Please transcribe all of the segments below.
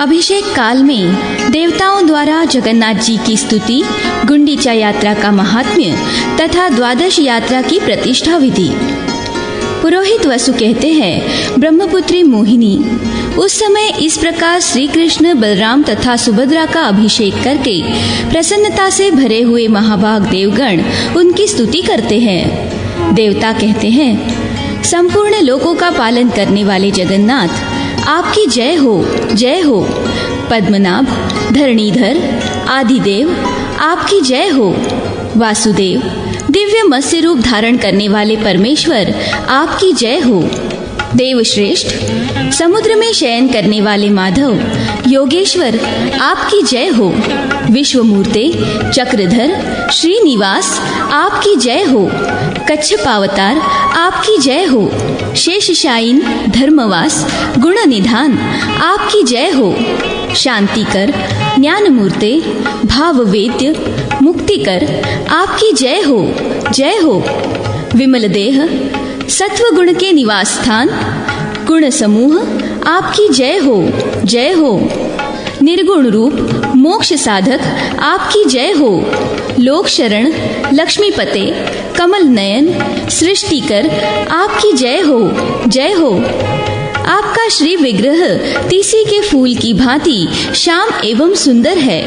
अभिषेक काल में देवताओं द्वारा जगन्नाथ जी की स्तुति, गुंडीचा यात्रा का महात्म्य तथा द्वादश यात्रा की प्रतिष्ठा विधि। पुरोहित वसु कहते हैं, ब्रह्मपुत्री मोहिनी उस समय इस प्रकार श्री कृष्ण, बलराम तथा सुभद्रा का अभिषेक करके प्रसन्नता से भरे हुए महाभाग देवगण उनकी स्तुति करते हैं। देवता कहते हैं, संपूर्ण लोकों का पालन करने वाले जगन्नाथ, आपकी जय हो, जय हो। पद्मनाभ, धरणीधर, आदिदेव, आपकी जय हो। वासुदेव, दिव्य मत्स्य रूप धारण करने वाले परमेश्वर, आपकी जय हो। देवश्रेष्ठ, समुद्र में शयन करने वाले माधव, योगेश्वर, आपकी जय हो। विश्वमूर्ते, चक्रधर, श्रीनिवास, आपकी जय हो। कच्छपावतार, आपकी जय हो। शेषशायिन, धर्मवास, गुणनिधान, आपकी जय हो। शांतिकर, ज्ञानमूर्ते, भाववेद्य, मुक्तिकर, आपकी जय हो, जय हो। विमल देह, सत्व गुण के निवास स्थान, गुण समूह, आपकी जय हो, जय हो। निर्गुण रूप, मोक्ष साधक, आपकी जय हो। लोक शरण, लक्ष्मीपते, कमल नयन, सृष्टिकर, आपकी जय हो, जय हो। आपका श्री विग्रह तीसी के फूल की भांति श्याम एवं सुंदर है,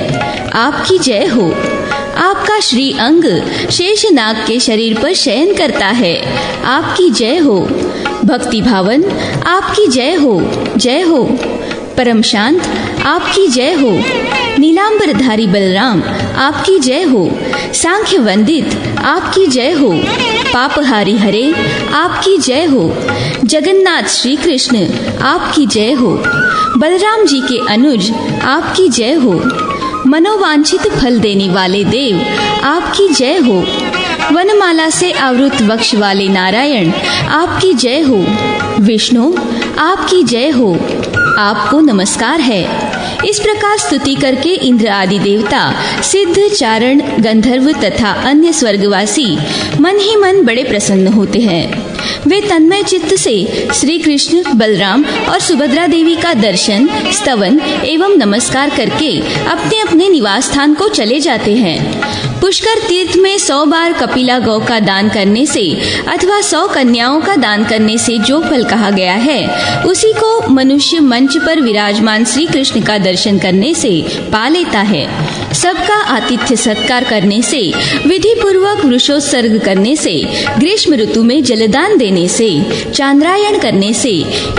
आपकी जय हो। आपका श्री अंग शेषनाग के शरीर पर शयन करता है, आपकी जय हो। भक्ति भावन, आपकी जय हो, जय हो। परम शांत, आपकी जय हो। नीलांबरधारी बलराम, आपकी जय हो। सांख्य वंदित, आपकी जय हो। पापहारी हरे, आपकी जय हो। जगन्नाथ श्री कृष्ण, आपकी जय हो। बलराम जी के अनुज, आपकी जय हो। मनोवांछित फल देने वाले देव, आपकी जय हो। वनमाला से आवृत वक्ष वाले नारायण, आपकी जय हो। विष्णु, आपकी जय हो। आपको नमस्कार है। इस प्रकार स्तुति करके इंद्र आदि देवता, सिद्ध, चारण, गंधर्व तथा अन्य स्वर्गवासी मन ही मन बड़े प्रसन्न होते हैं। वे तन्मय चित्त से श्री कृष्ण, बलराम और सुभद्रा देवी का दर्शन, स्तवन एवं नमस्कार करके अपने अपने निवास स्थान को चले जाते हैं। पुष्कर तीर्थ में 100 बार कपिला गौ का दान करने से अथवा 100 कन्याओं का दान करने से जो फल कहा गया है, उसी को मनुष्य मंच पर विराजमान श्री कृष्ण का दर्शन करने से पा लेता है। सबका आतिथ्य सत्कार करने से, विधि पूर्वक वृषोत्सर्ग करने से, ग्रीष्म ऋतु में जलदान देने से, चांद्रायण करने से,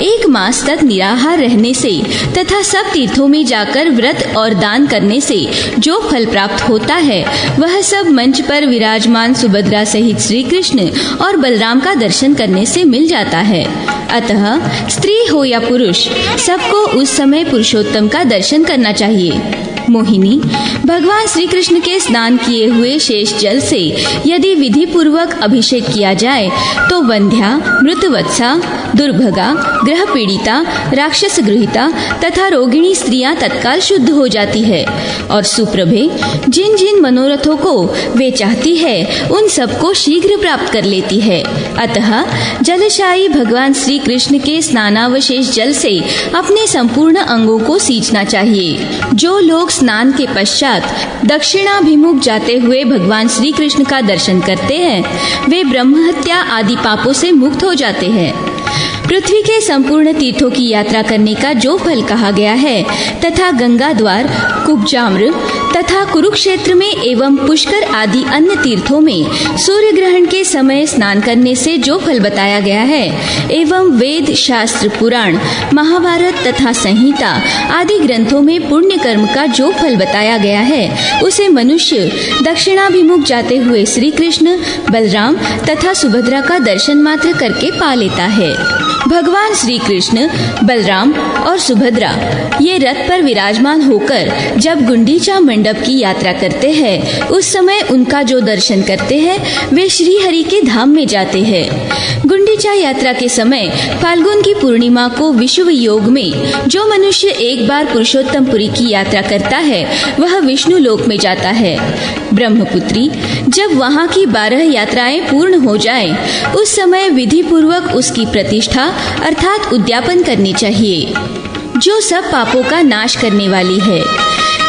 1 मास तक निराहार रहने से तथा सब तीर्थों में जाकर व्रत और दान करने से जो फल प्राप्त होता है, वह सब मंच पर विराजमान सुभद्रा सहित श्री कृष्ण और बलराम का दर्शन करने से मिल जाता है। अतः स्त्री हो या पुरुष, सबको उस समय पुरुषोत्तम का दर्शन करना चाहिए। मोहिनी, भगवान श्री कृष्ण के स्नान किए हुए शेष जल से यदि विधि पूर्वक अभिषेक किया जाए तो वंध्या, मृतवत्सा, दुर्भगा, ग्रह पीड़िता, राक्षस गृहिता तथा रोगिणी स्त्रियां तत्काल शुद्ध हो जाती है और सुप्रभे जिन जिन मनोरथों को वे चाहती है उन सबको शीघ्र प्राप्त कर लेती है। अतः जलशायी भगवान श्री कृष्ण के स्नानावशेष जल से अपने संपूर्ण अंगों को सींचना चाहिए। जो लोग स्नान के पश्चात दक्षिणाभिमुख जाते हुए भगवान श्री कृष्ण का दर्शन करते हैं, वे ब्रह्महत्या आदि पापों से मुक्त हो जाते हैं। पृथ्वी के संपूर्ण तीर्थों की यात्रा करने का जो फल कहा गया है तथा गंगा द्वार, कुब्जाम्र तथा कुरुक्षेत्र में एवं पुष्कर आदि अन्य तीर्थों में सूर्य ग्रहण के समय स्नान करने से जो फल बताया गया है एवं वेद, शास्त्र, पुराण, महाभारत तथा संहिता आदि ग्रंथों में पुण्य कर्म का जो फल बताया गया है, उसे मनुष्य दक्षिणाभिमुख जाते हुए श्री कृष्ण, बलराम तथा सुभद्रा का दर्शन मात्र करके पा लेता है। भगवान श्री कृष्ण, बलराम और सुभद्रा ये रथ पर विराजमान होकर जब गुंडीचा मंडप की यात्रा करते हैं, उस समय उनका जो दर्शन करते हैं वे श्री हरि के धाम में जाते हैं। गुंडीचा यात्रा के समय फाल्गुन की पूर्णिमा को विषुव योग में जो मनुष्य एक बार पुरुषोत्तमपुरी की यात्रा करता है वह विष्णु लोक में जाता है। ब्रह्मपुत्री, जब वहाँ की 12 यात्राएं पूर्ण हो जाएं, उस समय विधि पूर्वक उसकी प्रतिष्ठा अर्थात उद्यापन करनी चाहिए। जो सब पापों का नाश करने वाली है।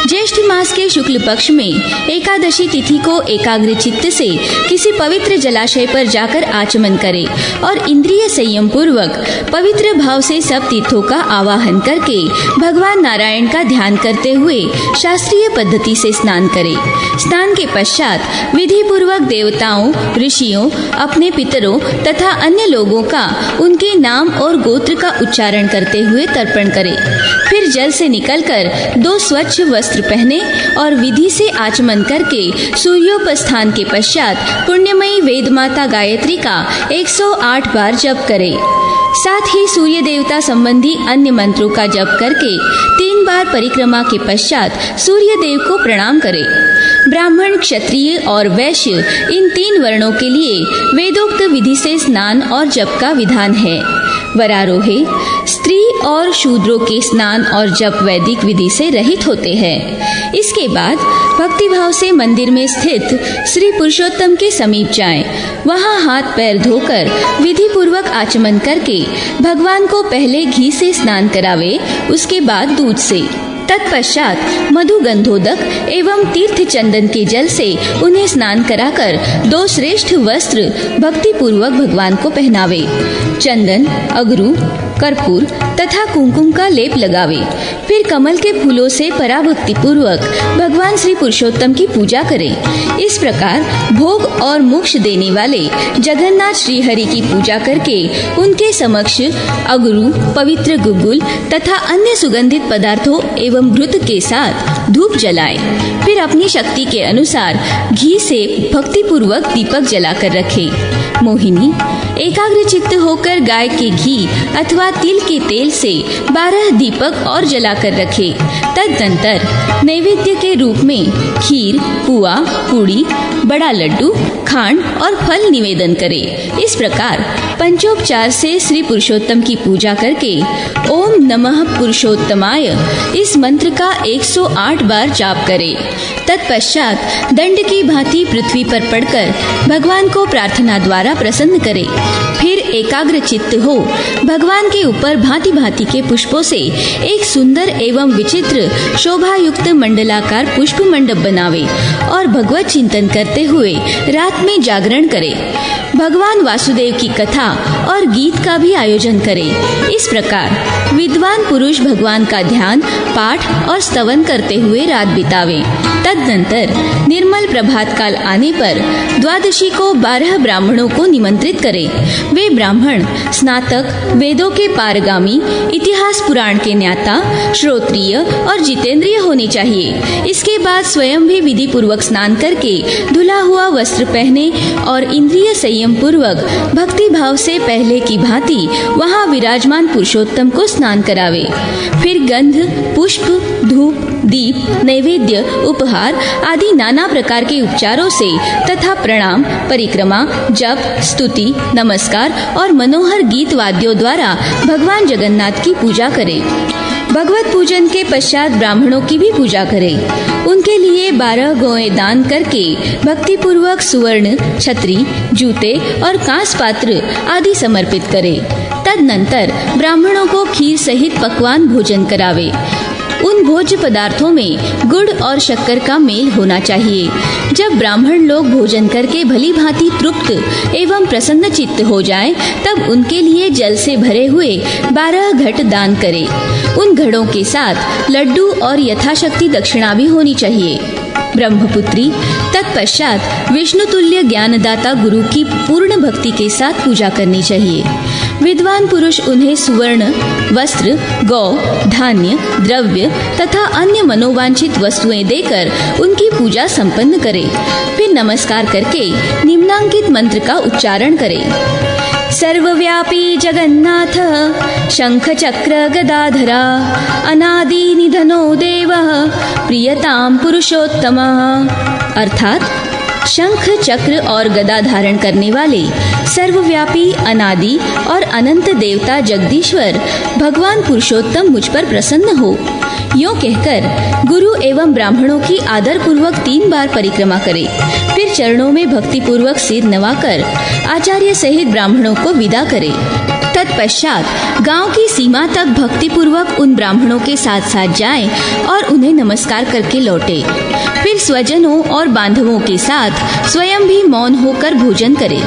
ज्येष्ठ मास के शुक्ल पक्ष में एकादशी तिथि को एकाग्र चित्त से किसी पवित्र जलाशय पर जाकर आचमन करें और इंद्रिय संयम पूर्वक पवित्र भाव से सब तीर्थों का आवाहन करके भगवान नारायण का ध्यान करते हुए शास्त्रीय पद्धति से स्नान करें। स्नान के पश्चात विधि पूर्वक देवताओं, ऋषियों, अपने पितरों तथा अन्य लोगों का उनके नाम और गोत्र का उच्चारण करते हुए तर्पण करें। फिर जल से निकलकर 2 स्वच्छ वस्त्र पहने और विधि से आचमन करके सूर्योपस्थान के पश्चात पुण्यमयी वेद माता गायत्री का 108 बार जप करें। साथ ही सूर्य देवता संबंधी अन्य मंत्रों का जप करके 3 बार परिक्रमा के पश्चात सूर्य देव को प्रणाम करें। ब्राह्मण, क्षत्रिय और वैश्य इन 3 वर्णों के लिए वेदोक्त विधि से स्नान और जप का विधान है। वरारोहे स्त्री और शूद्रों के स्नान और जप वैदिक विधि से रहित होते हैं। इसके बाद भक्तिभाव से मंदिर में स्थित श्री पुरुषोत्तम के समीप जाएं। वहां हाथ पैर धोकर विधि पूर्वक आचमन करके भगवान को पहले घी से स्नान करावे, उसके बाद दूध से। तत्पश्चात मधु गंधोदक एवं तीर्थ चंदन के जल से उन्हें स्नान कराकर 2 श्रेष्ठ वस्त्र भक्ति पूर्वक भगवान को पहनावे। चंदन, अगरू, कर्पूर तथा कुमकुम का लेप लगावे। फिर कमल के फूलों से पराभक्ति पूर्वक भगवान श्री पुरुषोत्तम की पूजा करें। इस प्रकार भोग और मोक्ष देने वाले जगन्नाथ श्री हरि की पूजा करके उनके समक्ष अगरू, पवित्र गुग्गुल तथा अन्य सुगंधित पदार्थों एवं घृत के साथ धूप जलाएं। फिर अपनी शक्ति के अनुसार घी से भक्ति पूर्वक दीपक जलाकर रखें। मोहिनी, एकाग्र चित्त होकर गाय के घी अथवा तिल के तेल से 12 दीपक और जलाकर रखे। तदनंतर नैवेद्य के रूप में खीर, पुआ, पूड़ी, बड़ा लड्डू, खांड और फल निवेदन करे। इस प्रकार पंचोपचार से श्री पुरुषोत्तम की पूजा करके ओम नमः पुरुषोत्तमाय इस मंत्र का 108 बार जाप करे। तत्पश्चात दंड की भांति पृथ्वी पर पड़कर भगवान को प्रार्थना द्वारा प्रसन्न करे। फिर एकाग्र चित्त हो भगवान के ऊपर भांति भांति के पुष्पों से एक सुंदर एवं विचित्र शोभा युक्त मंडलाकार पुष्प मंडप बनावे और भगवत चिंतन करते हुए रात में जागरण करे। भगवान वासुदेव की कथा और गीत का भी आयोजन करे। इस प्रकार विद्वान पुरुष भगवान का ध्यान, पाठ और स्तवन करते हुए रात बितावे। तदनंतर निर्मल प्रभात काल आने पर द्वादशी को 12 ब्राह्मणों को निमंत्रित करे। वे ब्राह्मण स्नातक, वेदों के पारगामी, इतिहास पुराण के ज्ञाता, श्रोत्रिय और जितेंद्रिय होने चाहिए। इसके बाद स्वयं भी विधि पूर्वक स्नान करके धुला हुआ वस्त्र पहने और इंद्रिय संयम पूर्वक भक्ति भाव से पहले की भांति वहां विराजमान पुरुषोत्तम को स्नान करावे। फिर गंध, पुष्प, धूप, दीप, नैवेद्य, उपहार आदि नाना प्रकार के उपचारों से तथा प्रणाम, परिक्रमा, जप, स्तुति, नमस्कार और मनोहर गीत वाद्यों द्वारा भगवान जगन्नाथ की पूजा करें। भगवत पूजन के पश्चात ब्राह्मणों की भी पूजा करें। उनके लिए 12 गौएं दान करके भक्ति पूर्वक सुवर्ण, छतरी, जूते और कांस पात्र आदि समर्पित करें। तदनंतर ब्राह्मणों को खीर सहित पकवान भोजन करावे। उन भोज्य पदार्थों में गुड़ और शक्कर का मेल होना चाहिए। जब ब्राह्मण लोग भोजन करके भली भांति तृप्त एवं प्रसन्न चित्त हो जाएं, तब उनके लिए जल से भरे हुए 12 घट दान करें। उन घड़ों के साथ लड्डू और यथाशक्ति दक्षिणा भी होनी चाहिए। ब्रह्मपुत्री तत्पश्चात विष्णु तुल्य ज्ञानदाता गुरु की पूर्ण भक्ति के साथ पूजा करनी चाहिए। विद्वान पुरुष उन्हें सुवर्ण, वस्त्र, गौ, धान्य, द्रव्य तथा अन्य मनोवांछित वस्तुएं देकर उनकी पूजा संपन्न करे। फिर नमस्कार करके निम्नांकित मंत्र का उच्चारण करे। सर्वव्यापी जगन्नाथ शंख चक्र गदाधरा अनादि निधनो देवः प्रियताम पुरुषोत्तमा। अर्थात शंख, चक्र और गदा धारण करने वाले सर्वव्यापी, अनादि और अनंत देवता जगदीश्वर भगवान पुरुषोत्तम मुझ पर प्रसन्न हो। यूँ कहकर गुरु एवं ब्राह्मणों की आदर पूर्वक 3 बार परिक्रमा करे। फिर चरणों में भक्ति पूर्वक सिर नवाकर आचार्य सहित ब्राह्मणों को विदा करे। तत्पश्चात गांव की सीमा तक भक्तिपूर्वक उन ब्राह्मणों के साथ साथ जाएं और उन्हें नमस्कार करके लौटे। फिर स्वजनों और बांधवों के साथ स्वयं भी मौन होकर भोजन करे।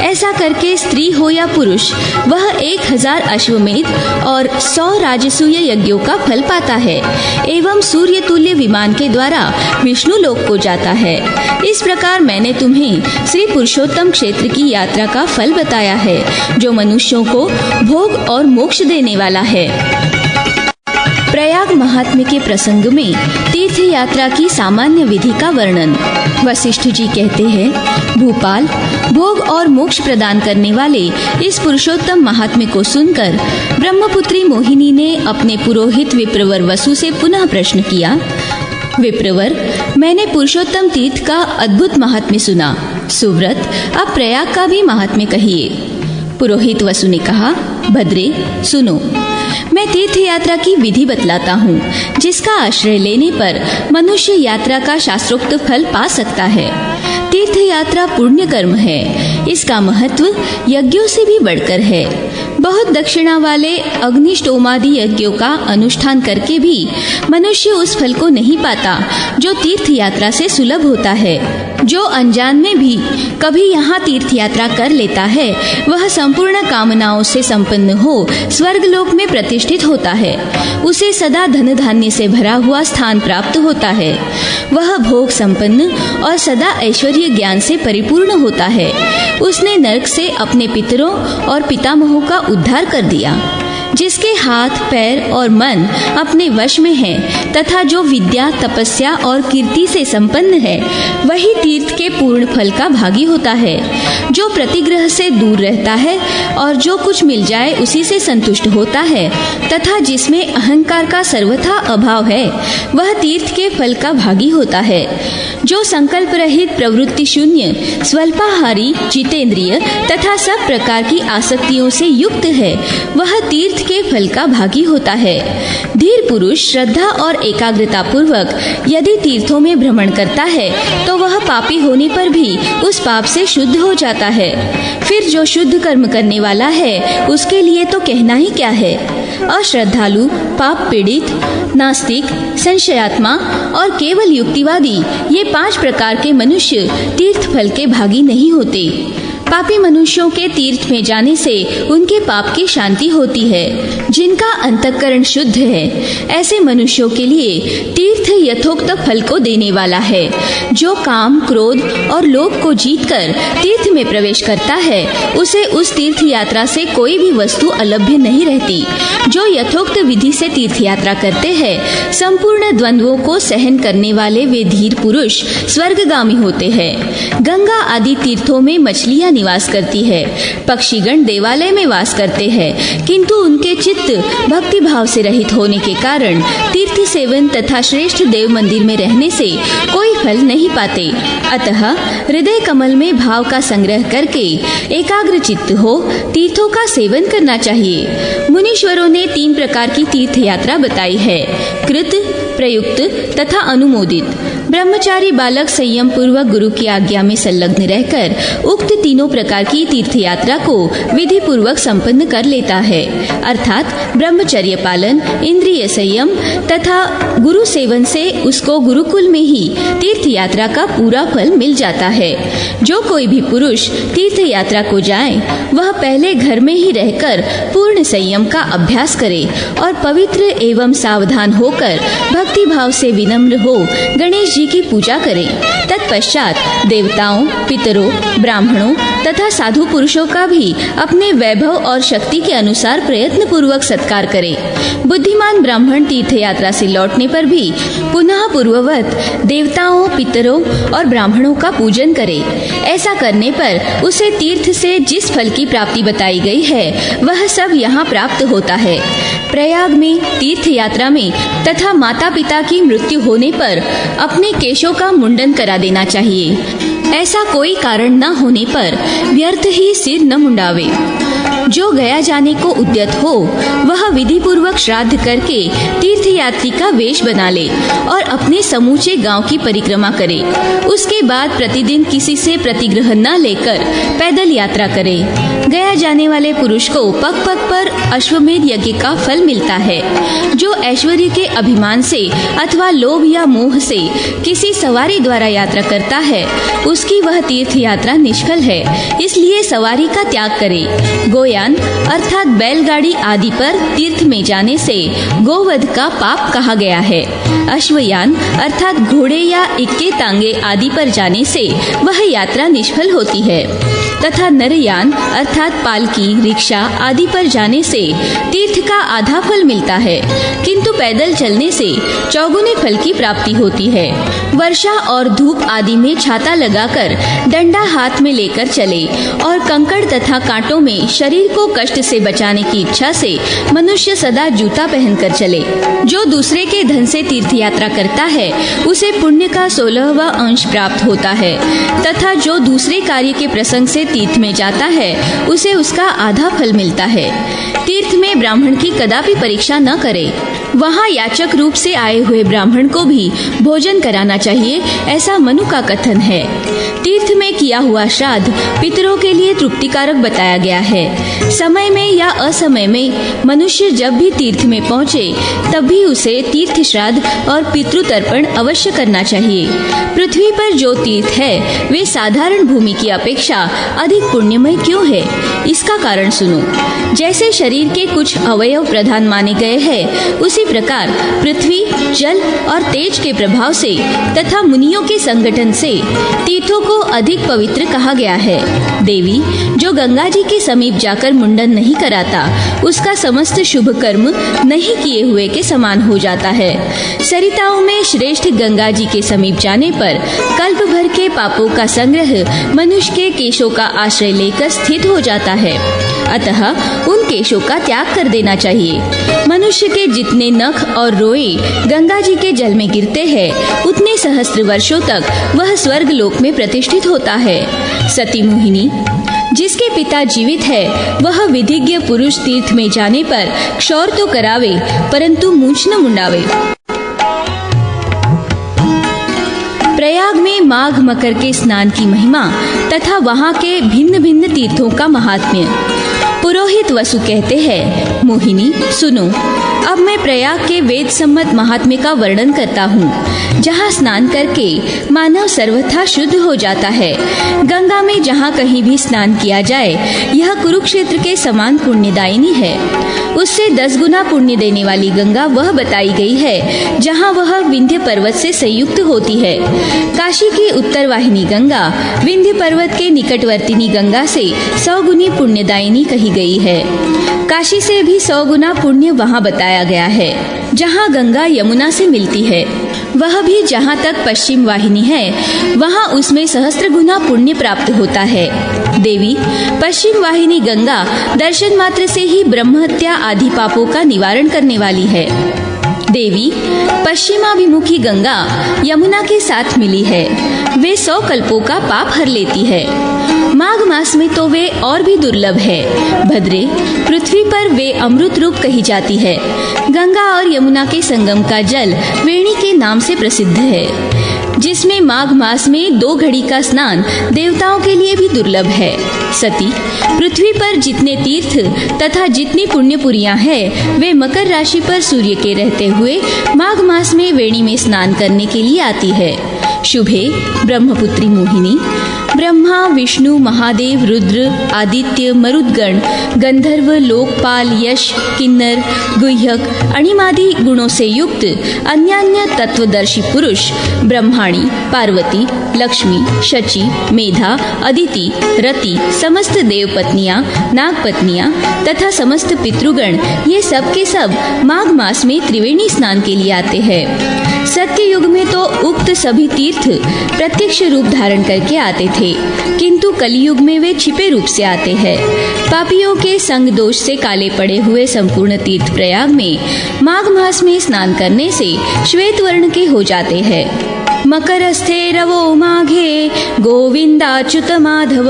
ऐसा करके स्त्री हो या पुरुष, वह 1000 अश्वमेध और 100 राजसूय यज्ञों का फल पाता है एवं सूर्य तुल्य विमान के द्वारा विष्णु लोक को जाता है। इस प्रकार मैंने तुम्हें श्री पुरुषोत्तम क्षेत्र की यात्रा का फल बताया है, जो मनुष्यों को भोग और मोक्ष देने वाला है। प्रयाग महात्म्य के प्रसंग में तीर्थ यात्रा की सामान्य विधि का वर्णन। वशिष्ठ जी कहते हैं, भूपाल, भोग और मोक्ष प्रदान करने वाले इस पुरुषोत्तम महात्म्य को सुनकर ब्रह्मपुत्री मोहिनी ने अपने पुरोहित विप्रवर वसु से पुनः प्रश्न किया। विप्रवर, मैंने पुरुषोत्तम तीर्थ का अद्भुत महात्म्य सुना। सुव्रत, अब प्रयाग का भी महात्म्य कहिए। पुरोहित वसु ने कहा, भद्रे, सुनो, मैं तीर्थ यात्रा की विधि बतलाता हूँ, जिसका आश्रय लेने पर मनुष्य यात्रा का शास्त्रोक्त फल पा सकता है। तीर्थ यात्रा पुण्य कर्म है। इसका महत्व यज्ञों से भी बढ़कर है। बहुत दक्षिणा वाले अग्निष्टोमादि यज्ञों का अनुष्ठान करके भी मनुष्य उस फल को नहीं पाता जो तीर्थ यात्रा से सुलभ होता है। जो अनजान में भी कभी यहाँ तीर्थ यात्रा कर लेता है, वह संपूर्ण कामनाओं से संपन्न हो स्वर्गलोक में प्रतिष्ठित होता है। उसे सदा धन धान्य से भरा हुआ स्थान प्राप्त होता है। वह भोग संपन्न और सदा ऐश्वर्य ज्ञान से परिपूर्ण होता है। उसने नरक से अपने पितरों और पितामहों का उद्धार कर दिया। जिसके हाथ, पैर और मन अपने वश में है तथा जो विद्या, तपस्या और कीर्ति से संपन्न है, वही तीर्थ के पूर्ण फल का भागी होता है। जो प्रतिग्रह से दूर रहता है और जो कुछ मिल जाए उसी से संतुष्ट होता है तथा जिसमें अहंकार का सर्वथा अभाव है, वह तीर्थ के फल का भागी होता है। जो संकल्प रहित, प्रवृत्ति शून्य, स्वल्पाहारी, जितेंद्रिय तथा सब प्रकार की आसक्तियों से युक्त है, वह तीर्थ के फल का भागी होता है। धीर पुरुष श्रद्धा और एकाग्रता पूर्वक यदि तीर्थों में भ्रमण करता है तो वह पापी होने पर भी उस पाप से शुद्ध हो जाता है। फिर जो शुद्ध कर्म करने वाला है, उसके लिए तो कहना ही क्या है। अश्रद्धालु, पाप पीड़ित, नास्तिक, संशयात्मा और केवल युक्तिवादी, ये 5 प्रकार के मनुष्य तीर्थ फल के भागी नहीं होते। पापी मनुष्यों के तीर्थ में जाने से उनके पाप की शांति होती है। जिनका अंतःकरण शुद्ध है, ऐसे मनुष्यों के लिए तीर्थ यथोक्त फल को देने वाला है। जो काम, क्रोध और लोभ को जीतकर तीर्थ में प्रवेश करता है, उसे उस तीर्थ यात्रा से कोई भी वस्तु अलभ्य नहीं रहती। जो यथोक्त विधि से तीर्थ यात्रा करते हैं, संपूर्ण द्वंद्वों को सहन करने वाले वे धीर पुरुष स्वर्गगामी होते हैं। गंगा आदि तीर्थों में मछलियां निवास करती है, पक्षीगण देवालय में वास करते हैं, किंतु उनके चित्त भक्ति भाव से रहित होने के कारण तीर्थ सेवन तथा श्रेष्ठ देव मंदिर में रहने से कोई फल नहीं पाते। अतः हृदय कमल में भाव का संग्रह करके एकाग्र चित्त हो तीर्थों का सेवन करना चाहिए। मुनीश्वरों ने 3 प्रकार की तीर्थ यात्रा बताई है, कृत, प्रयुक्त तथा अनुमोदित। ब्रह्मचारी बालक संयम पूर्वक गुरु की आज्ञा में संलग्न रहकर उक्त तीनों प्रकार की तीर्थ यात्रा को विधि पूर्वक संपन्न कर लेता है, अर्थात ब्रह्मचर्य पालन, इंद्रिय संयम तथा गुरु सेवन से उसको गुरुकुल में ही तीर्थ यात्रा का पूरा फल मिल जाता है। जो कोई भी पुरुष तीर्थ यात्रा को जाए, वह पहले घर में ही रहकर पूर्ण संयम का अभ्यास करे और पवित्र एवं सावधान होकर भक्ति भाव से विनम्र हो गणेश जी की पूजा करें। तत्पश्चात देवताओं, पितरों, ब्राह्मणों तथा साधु पुरुषों का भी अपने वैभव और शक्ति के अनुसार प्रयत्न पूर्वक सत्कार करें। बुद्धिमान ब्राह्मण तीर्थ यात्रा से लौटने पर भी पुनः पूर्ववत देवताओं, पितरों और ब्राह्मणों का पूजन करे। ऐसा करने पर उसे तीर्थ से जिस फल की प्राप्ति बताई गई है, वह सब यहाँ प्राप्त होता है। प्रयाग में तीर्थ यात्रा में तथा माता पिता की मृत्यु होने पर अपने केशों का मुंडन करा देना चाहिए। ऐसा कोई कारण न होने पर व्यर्थ ही सिर न मुंडावे। जो गया जाने को उद्यत हो वह विधि पूर्वक श्राद्ध करके तीर्थ यात्री का वेश बना ले और अपने समूचे गांव की परिक्रमा करे। उसके बाद प्रतिदिन किसी से प्रतिग्रह न लेकर पैदल यात्रा करे। गया जाने वाले पुरुष को पग पग पर अश्वमेध यज्ञ का फल मिलता है। जो ऐश्वर्य के अभिमान से अथवा लोभ या मोह से किसी सवारी द्वारा यात्रा करता है उसकी वह तीर्थ यात्रा निष्फल है, इसलिए सवारी का त्याग करे। गोयान अर्थात बैलगाड़ी आदि पर तीर्थ में जाने से गोवध का पाप कहा गया है। अश्वयान अर्थात घोड़े या इक्के तांगे आदि पर जाने से वह यात्रा निष्फल होती है तथा नरयान अर्थात पालकी, रिक्शा आदि पर जाने से तीर्थ का आधा फल मिलता है, किंतु पैदल चलने से चौगुने फल की प्राप्ति होती है। वर्षा और धूप आदि में छाता लगाकर डंडा हाथ में लेकर चले और कंकड़ तथा कांटों में शरीर को कष्ट से बचाने की इच्छा से मनुष्य सदा जूता पहनकर चले। जो दूसरे के धन से तीर्थ यात्रा करता है उसे पुण्य का 16वां अंश प्राप्त होता है तथा जो दूसरे कार्य के प्रसंग से तीर्थ में जाता है उसे उसका आधा फल मिलता है। तीर्थ में ब्राह्मण की कदापि परीक्षा न करे। वहाँ याचक रूप से आए हुए ब्राह्मण को भी भोजन कराना चाहिए, ऐसा मनु का कथन है। तीर्थ में किया हुआ श्राद्ध पितरों के लिए तृप्तिकारक बताया गया है। समय में या असमय में मनुष्य जब भी तीर्थ में पहुँचे तब भी उसे तीर्थ श्राद्ध और पितृतर्पण अवश्य करना चाहिए। पृथ्वी पर जो तीर्थ है वे साधारण भूमि की अपेक्षा अधिक पुण्यमय क्यों है? इसका कारण सुनो। जैसे शरीर के कुछ अवयव प्रधान माने गए हैं, उसी प्रकार पृथ्वी, जल और तेज के प्रभाव से तथा मुनियों के संगठन से तीर्थों को अधिक पवित्र कहा गया है। देवी, जो गंगा जी के समीप जाकर मुंडन नहीं कराता उसका समस्त शुभ कर्म नहीं किए हुए के समान हो जाता है। सरिताओं में श्रेष्ठ गंगा जी के समीप जाने पर कल्प भर के पापों का संग्रह मनुष्य के केशों का आश्रय लेकर स्थित हो जाता है। अतः उन केशों का त्याग कर देना चाहिए। मनुष्य के जितने नख और रोए गंगा जी के जल में गिरते हैं उतने सहस्त्र वर्षों तक वह स्वर्ग लोक में प्रतिष्ठित होता है। सती मोहिनी, जिसके पिता जीवित है वह विधिज्ञ पुरुष तीर्थ में जाने पर क्षौर तो करावे परंतु मूंछ न मुंडावे। प्रयाग में माघ मकर के स्नान की महिमा तथा वहाँ के भिन्न भिन्न तीर्थों का महात्म्य। पुरोहित वसु कहते हैं, मोहिनी सुनो, अब मैं प्रयाग के वेद सम्मत महात्म्य का वर्णन करता हूँ, जहाँ स्नान करके मानव सर्वथा शुद्ध हो जाता है। गंगा में जहाँ कहीं भी स्नान किया जाए यह कुरुक्षेत्र के समान पुण्यदायिनी है। उससे 10 गुना पुण्य देने वाली गंगा वह बताई गई है जहाँ वह विंध्य पर्वत से संयुक्त होती है। काशी की उत्तर वाहिनी गंगा विंध्य पर्वत के निकटवर्तिनी गंगा से 100 गुनी पुण्यदायिनी कही गई है। काशी से भी 100 गुना पुण्य वहाँ बताया गया है। जहाँ गंगा यमुना से मिलती है वह भी जहाँ तक पश्चिम वाहिनी है वहाँ उसमें सहस्त्र गुना पुण्य प्राप्त होता है। देवी, पश्चिम वाहिनी गंगा दर्शन मात्र से ही ब्रह्महत्या आदि पापों का निवारण करने वाली है। देवी, पश्चिमाभिमुखी गंगा यमुना के साथ मिली है, वे 100 कल्पों का पाप हर लेती है। माघ मास में तो वे और भी दुर्लभ है। भद्रे, पृथ्वी पर वे अमृत रूप कही जाती है। गंगा और यमुना के संगम का जल वेणी के नाम से प्रसिद्ध है, जिसमें माघ मास में 2 घड़ी का स्नान देवताओं के लिए भी दुर्लभ है। सती, पृथ्वी पर जितने तीर्थ तथा जितनी पुण्यपुरियां हैं वे मकर राशि पर सूर्य के रहते हुए माघ मास में वेणी में स्नान करने के लिए आती है। शुभे, ब्रह्मपुत्री मोहिनी, ब्रह्मा, विष्णु, महादेव, रुद्र, आदित्य, मरुदगण, गंधर्व, लोकपाल, यश, किन्नर, गुह्यक, अणिमादि गुणों से युक्त अन्यान्य तत्वदर्शी पुरुष ब्रह्माणी, पार्वती, लक्ष्मी, शची, मेधा, अदिति, रति, समस्त देवपत्नियां, नागपत्नियां तथा समस्त पितृगण ये सब के सब माघ मास में त्रिवेणी स्नान के लिए आते हैं। सत्य युग में तो उक्त सभी तीर्थ प्रत्यक्ष रूप धारण करके आते थे, किंतु कलियुग में वे छिपे रूप से आते हैं। पापियों के संग दोष से काले पड़े हुए संपूर्ण तीर्थ प्रयाग में माघ मास में स्नान करने से श्वेत वर्ण के हो जाते हैं। मकरस्थे रवो माघे गोविंदाच्युत माधव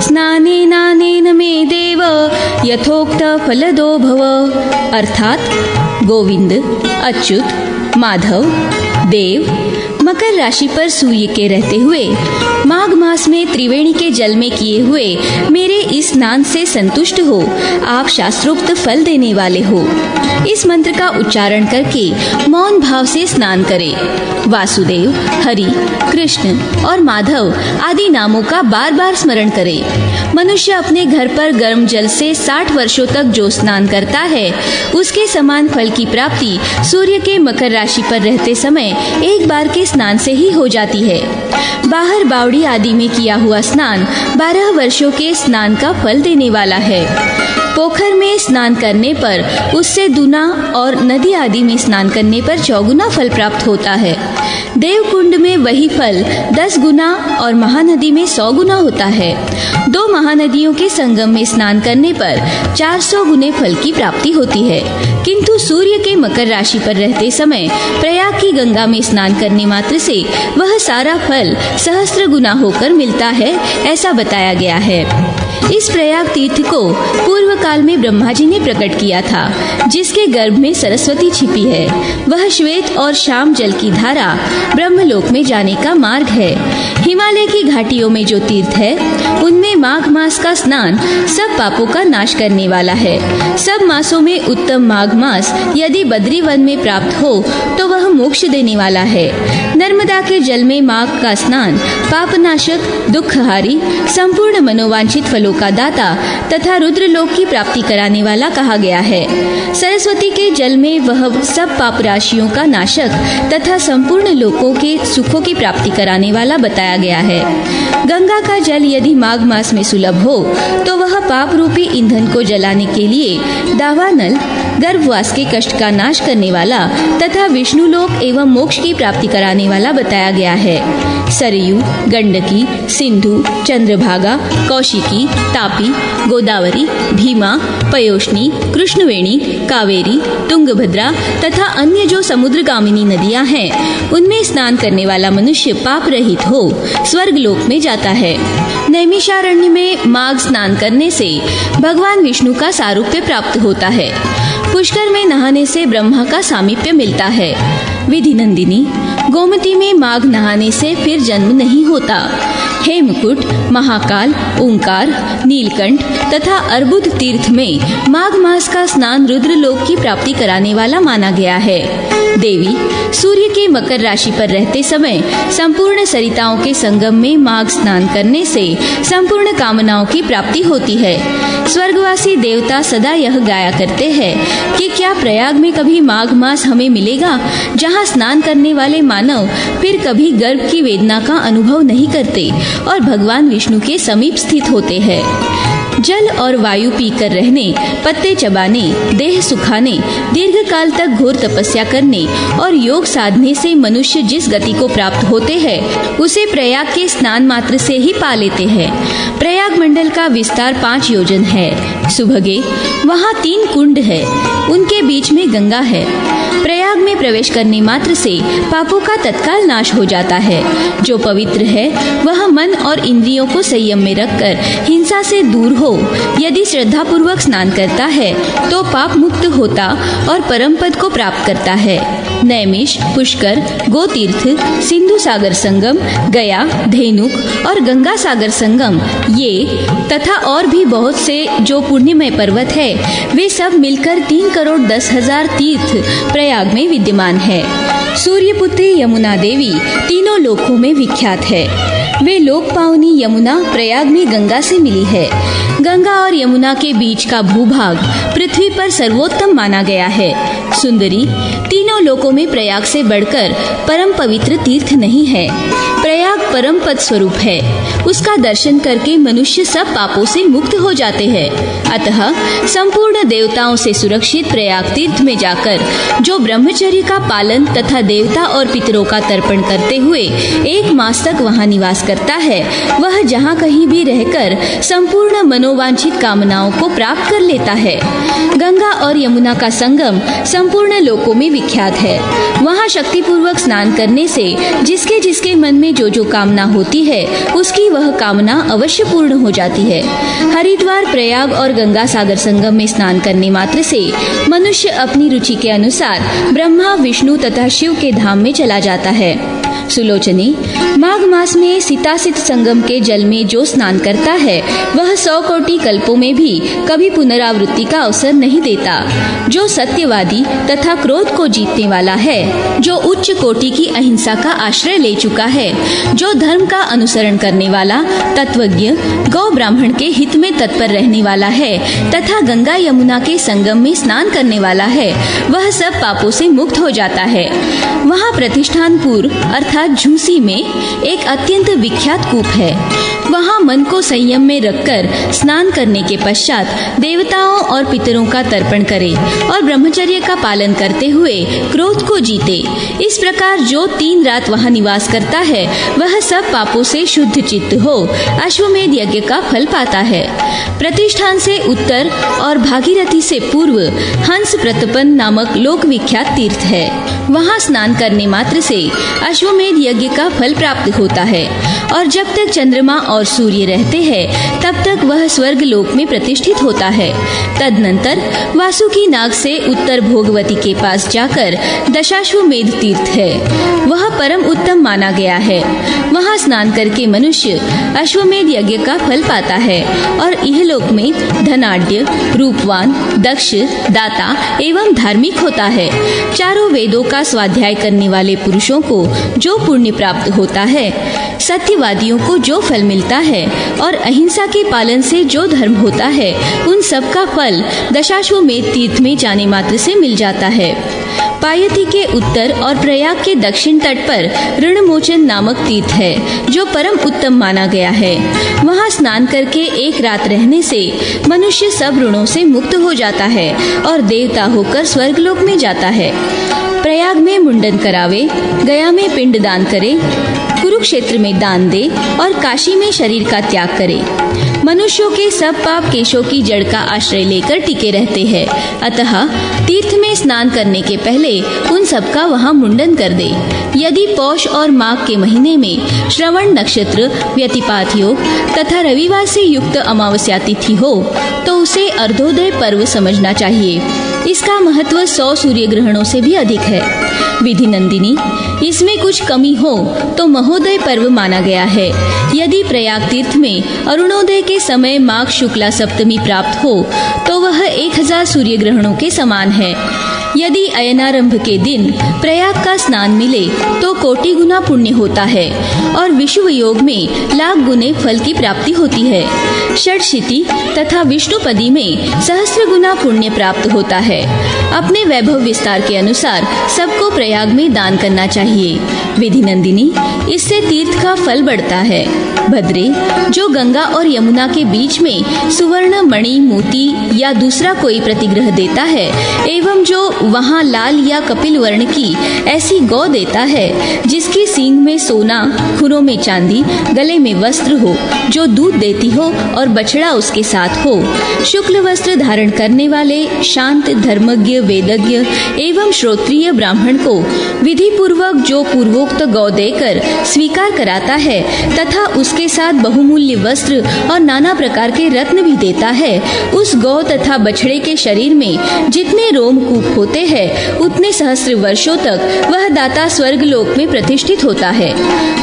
स्नानेनानेन मे देव यथोक्त फलदो भव। अर्थात गोविंद, अच्युत, माधव, देव मकर राशि पर सूर्य के रहते हुए माघ मास में त्रिवेणी के जल में किए हुए मेरे इस स्नान से संतुष्ट हो, आप शास्त्रोक्त फल देने वाले हो। इस मंत्र का उच्चारण करके मौन भाव से स्नान करें। वासुदेव, हरि, कृष्ण और माधव आदि नामों का बार बार स्मरण करे। मनुष्य अपने घर पर गर्म जल से 60 वर्षों तक जो स्नान करता है, उसके समान फल की प्राप्ति सूर्य के मकर राशि पर रहते समय एक बार के स्नान से ही हो जाती है। बाहर बावड़ी आदि में किया हुआ स्नान 12 वर्षों के स्नान का फल देने वाला है। पोखर में स्नान करने पर उससे दूना और नदी आदि में स्नान करने पर 4 गुना फल प्राप्त होता है। देवकुंड में वही फल 10 गुना और महानदी में 100 गुना होता है। 2 महानदियों के संगम में स्नान करने पर 400 गुने फल की प्राप्ति होती है। किंतु सूर्य के मकर राशि पर रहते समय प्रयाग की गंगा में स्नान करने मात्र से वह सारा फल सहस्त्र गुना होकर मिलता है, ऐसा बताया गया है। इस प्रयाग तीर्थ को पूर्व काल में ब्रह्मा जी ने प्रकट किया था, जिसके गर्भ में सरस्वती छिपी है। वह श्वेत और श्याम जल की धारा ब्रह्मलोक में जाने का मार्ग है। हिमालय की घाटियों में जो तीर्थ है, उनमें माघ मास का स्नान सब पापों का नाश करने वाला है। सब मासों में उत्तम माघ मास यदि बद्री वन में प्राप्त हो तो वह मोक्ष देने वाला है। नर्मदा के जल में माघ का स्नान पापनाशक, दुखहारी, संपूर्ण मनोवांछित फलों का दाता तथा रुद्रलोक की प्राप्ति कराने वाला कहा गया है। सरस्वती के जल में वह सब पाप राशियों का नाशक तथा संपूर्ण लोकों के सुखों की प्राप्ति कराने वाला बताया गया है। गंगा का जल यदि माघ मास में सुलभ हो तो वह पाप रूपी ईंधन को जलाने के लिए दावानल, गर्भवास के कष्ट का नाश करने वाला तथा विष्णु लोक एवं मोक्ष की प्राप्ति कराने वाला बताया गया है। सरयू, गंडकी, सिंधु, चंद्रभागा, कौशिकी, तापी, गोदावरी, भीमा, पयोष्णी, कृष्णवेणी, कावेरी, तुंगभद्रा तथा अन्य जो समुद्रगामिनी नदियां हैं, उनमें स्नान करने वाला मनुष्य पाप रहित हो स्वर्ग लोक में जाता है। नैमिषारण्य में माघ स्नान करने से भगवान विष्णु का सारूप्य प्राप्त होता है। पुष्कर में नहाने से ब्रह्मा का सामीप्य मिलता है। विधि नंदिनी, गोमती में माघ नहाने से फिर जन्म नहीं होता। हेमकुट, महाकाल, ओंकार, नीलकंठ तथा अर्बुद तीर्थ में माघ मास का स्नान रुद्रलोक की प्राप्ति कराने वाला माना गया है। देवी, सूर्य के मकर राशि पर रहते समय संपूर्ण सरिताओं के संगम में माघ स्नान करने से संपूर्ण कामनाओं की प्राप्ति होती है। स्वर्गवासी देवता सदा यह गाया करते हैं कि क्या प्रयाग में कभी माघ मास हमें मिलेगा, जहाँ स्नान करने वाले मानव फिर कभी गर्भ की वेदना का अनुभव नहीं करते और भगवान विष्णु के समीप स्थित होते हैं। जल और वायु पीकर रहने, पत्ते चबाने, देह सुखाने, दीर्घ काल तक घोर तपस्या करने और योग साधने से मनुष्य जिस गति को प्राप्त होते हैं, उसे प्रयाग के स्नान मात्र से ही पा लेते हैं। प्रयाग मंडल का विस्तार 5 योजन है। सुभगे, वहाँ 3 कुंड है, उनके बीच में गंगा है। प्रयाग में प्रवेश करने मात्र से पापों का तत्काल नाश हो जाता है। जो पवित्र है वह मन और इंद्रियों को संयम में रखकर हिंसा से दूर हो यदि श्रद्धा पूर्वक स्नान करता है तो पाप मुक्त होता और परम पद को प्राप्त करता है। नैमिष, पुष्कर, गोतीर्थ, सिंधु सागर संगम, गया, धेनुक और गंगा सागर संगम, ये तथा और भी बहुत से जो पुण्यमय पर्वत है, वे सब मिलकर 3,10,000 तीर्थ प्रयाग में विद्यमान है। सूर्यपुत्री यमुना देवी तीनों लोकों में विख्यात है। वे लोक पावनी यमुना प्रयाग में गंगा से मिली है। गंगा और यमुना के बीच का भूभाग पृथ्वी पर सर्वोत्तम माना गया है। सुंदरी, तीनों लोकों में प्रयाग से बढ़कर परम पवित्र तीर्थ नहीं है। प्रयाग परम पद स्वरूप है। उसका दर्शन करके मनुष्य सब पापों से मुक्त हो जाते हैं। अतः संपूर्ण देवताओं से सुरक्षित प्रयाग तीर्थ में जाकर जो ब्रह्मचर्य का पालन तथा देवता और पितरों का तर्पण करते हुए 1 मास तक वहां निवास करता है, वह जहां कहीं भी रहकर संपूर्ण मनोवांछित कामनाओं को प्राप्त कर लेता है। गंगा और यमुना का संगम संपूर्ण लोकों में विख्यात प्रसाद है। वहाँ शक्ति पूर्वक स्नान करने से जिसके जिसके मन में जो जो कामना होती है उसकी वह कामना अवश्य पूर्ण हो जाती है। हरिद्वार, प्रयाग और गंगा सागर संगम में स्नान करने मात्र से मनुष्य अपनी रुचि के अनुसार ब्रह्मा, विष्णु तथा शिव के धाम में चला जाता है। सुलोचनी, माघ मास में सीतासित संगम के जल में जो स्नान करता है वह 100 कोटि कल्पों में भी कभी पुनरावृत्ति का अवसर नहीं देता। जो सत्यवादी तथा क्रोध को जीतने वाला है, जो उच्च कोटि की अहिंसा का आश्रय ले चुका है, जो धर्म का अनुसरण करने वाला, तत्वज्ञ, गौ ब्राह्मण के हित में तत्पर रहने वाला है तथा गंगा यमुना के संगम में स्नान करने वाला है, वह सब पापों से मुक्त हो जाता है। वहाँ प्रतिष्ठानपुर अर्थात झूसी में एक अत्यंत विख्यात कूप है। वहाँ मन को संयम में रखकर स्नान करने के पश्चात देवताओं और पितरों का तर्पण करे और ब्रह्मचर्य का पालन करते हुए क्रोध को जीते। इस प्रकार जो 3 रात वहाँ निवास करता है वह सब पापों से शुद्ध चित्त हो अश्वमेध यज्ञ का फल पाता है। प्रतिष्ठान से उत्तर और भागीरथी से पूर्व हंस प्रतपन नामक लोक विख्यात तीर्थ है। वहाँ स्नान करने मात्र से अश्वमेध यज्ञ का फल प्राप्त होता है और जब तक चंद्रमा और सूर्य रहते हैं तब तक वह स्वर्ग लोक में प्रतिष्ठित होता है। तदनंतर वासुकी नाग से उत्तर भोगवती के पास जाकर दशाश्वमेध तीर्थ है, वह परम उत्तम माना गया है। वहाँ स्नान करके मनुष्य अश्वमेध यज्ञ का फल पाता है और इहलोक में धनाढ्य, रूपवान, दक्ष, दाता एवं धार्मिक होता है। चारों वेदों का स्वाध्याय करने वाले पुरुषों को जो पुण्य प्राप्त होता है, सत्यवादियों को जो फल मिलता है और अहिंसा के पालन से जो धर्म होता है, उन सब का फल दशाश्वमेध तीर्थ में जाने मात्र से मिल जाता है। पायथी के उत्तर और प्रयाग के दक्षिण तट पर ऋणमोचन नामक तीर्थ है जो परम उत्तम माना गया है। वहाँ स्नान करके 1 रात रहने से मनुष्य सब ऋणों से मुक्त हो जाता है और देवता होकर स्वर्गलोक में जाता है। प्रयाग में मुंडन करावे, गया में पिंड दान करे, कुरुक्षेत्र में दान दे और काशी में शरीर का त्याग करे। मनुष्यों के सब पाप केशों की जड़ का आश्रय लेकर टिके रहते हैं। अतः तीर्थ में स्नान करने के पहले उन सब का वहाँ मुंडन कर दे। यदि पौष और माघ के महीने में श्रवण नक्षत्र, व्यतिपात योग तथा रविवार से युक्त अमावस्या तिथि हो तो उसे अर्धोदय पर्व समझना चाहिए। इसका महत्व 100 सूर्य ग्रहणों से भी अधिक है। विधि नंदिनी, इसमें कुछ कमी हो तो महोदय पर्व माना गया है। यदि प्रयाग तीर्थ में अरुणोदय के समय माघ शुक्ला सप्तमी प्राप्त हो तो वह 1000 सूर्य ग्रहणों के समान है। यदि अयनारंभ के दिन प्रयाग का स्नान मिले तो कोटि गुना पुण्य होता है और विषुव योग में लाख गुने फल की प्राप्ति होती है। षटशिति तथा विष्णुपदी में सहस्र गुना पुण्य प्राप्त होता है। अपने वैभव विस्तार के अनुसार सबको प्रयाग में दान करना चाहिए। विधि नंदिनी, इससे तीर्थ का फल बढ़ता है। भद्रे, जो गंगा और यमुना के बीच में सुवर्ण, मणि, मोती या दूसरा कोई प्रतिग्रह देता है एवं जो वहाँ लाल या कपिल वर्ण की ऐसी गौ देता है जिसकी सींग में सोना, खुरों में चांदी, गले में वस्त्र हो, जो दूध देती हो और बछड़ा उसके साथ हो, शुक्ल वस्त्र धारण करने वाले शांत, धर्मज्ञ, वेदज्ञ एवं श्रोत्रिय ब्राह्मण को विधि पूर्वक जो पूर्वोक्त गौ देकर स्वीकार कराता है तथा उसके साथ बहुमूल्य वस्त्र और नाना प्रकार के रत्न भी देता है, उस गौ तथा बछड़े के शरीर में जितने रोमकूप होते हैं उतने सहस्र वर्षों तक वह दाता स्वर्ग लोक में प्रतिष्ठित होता है।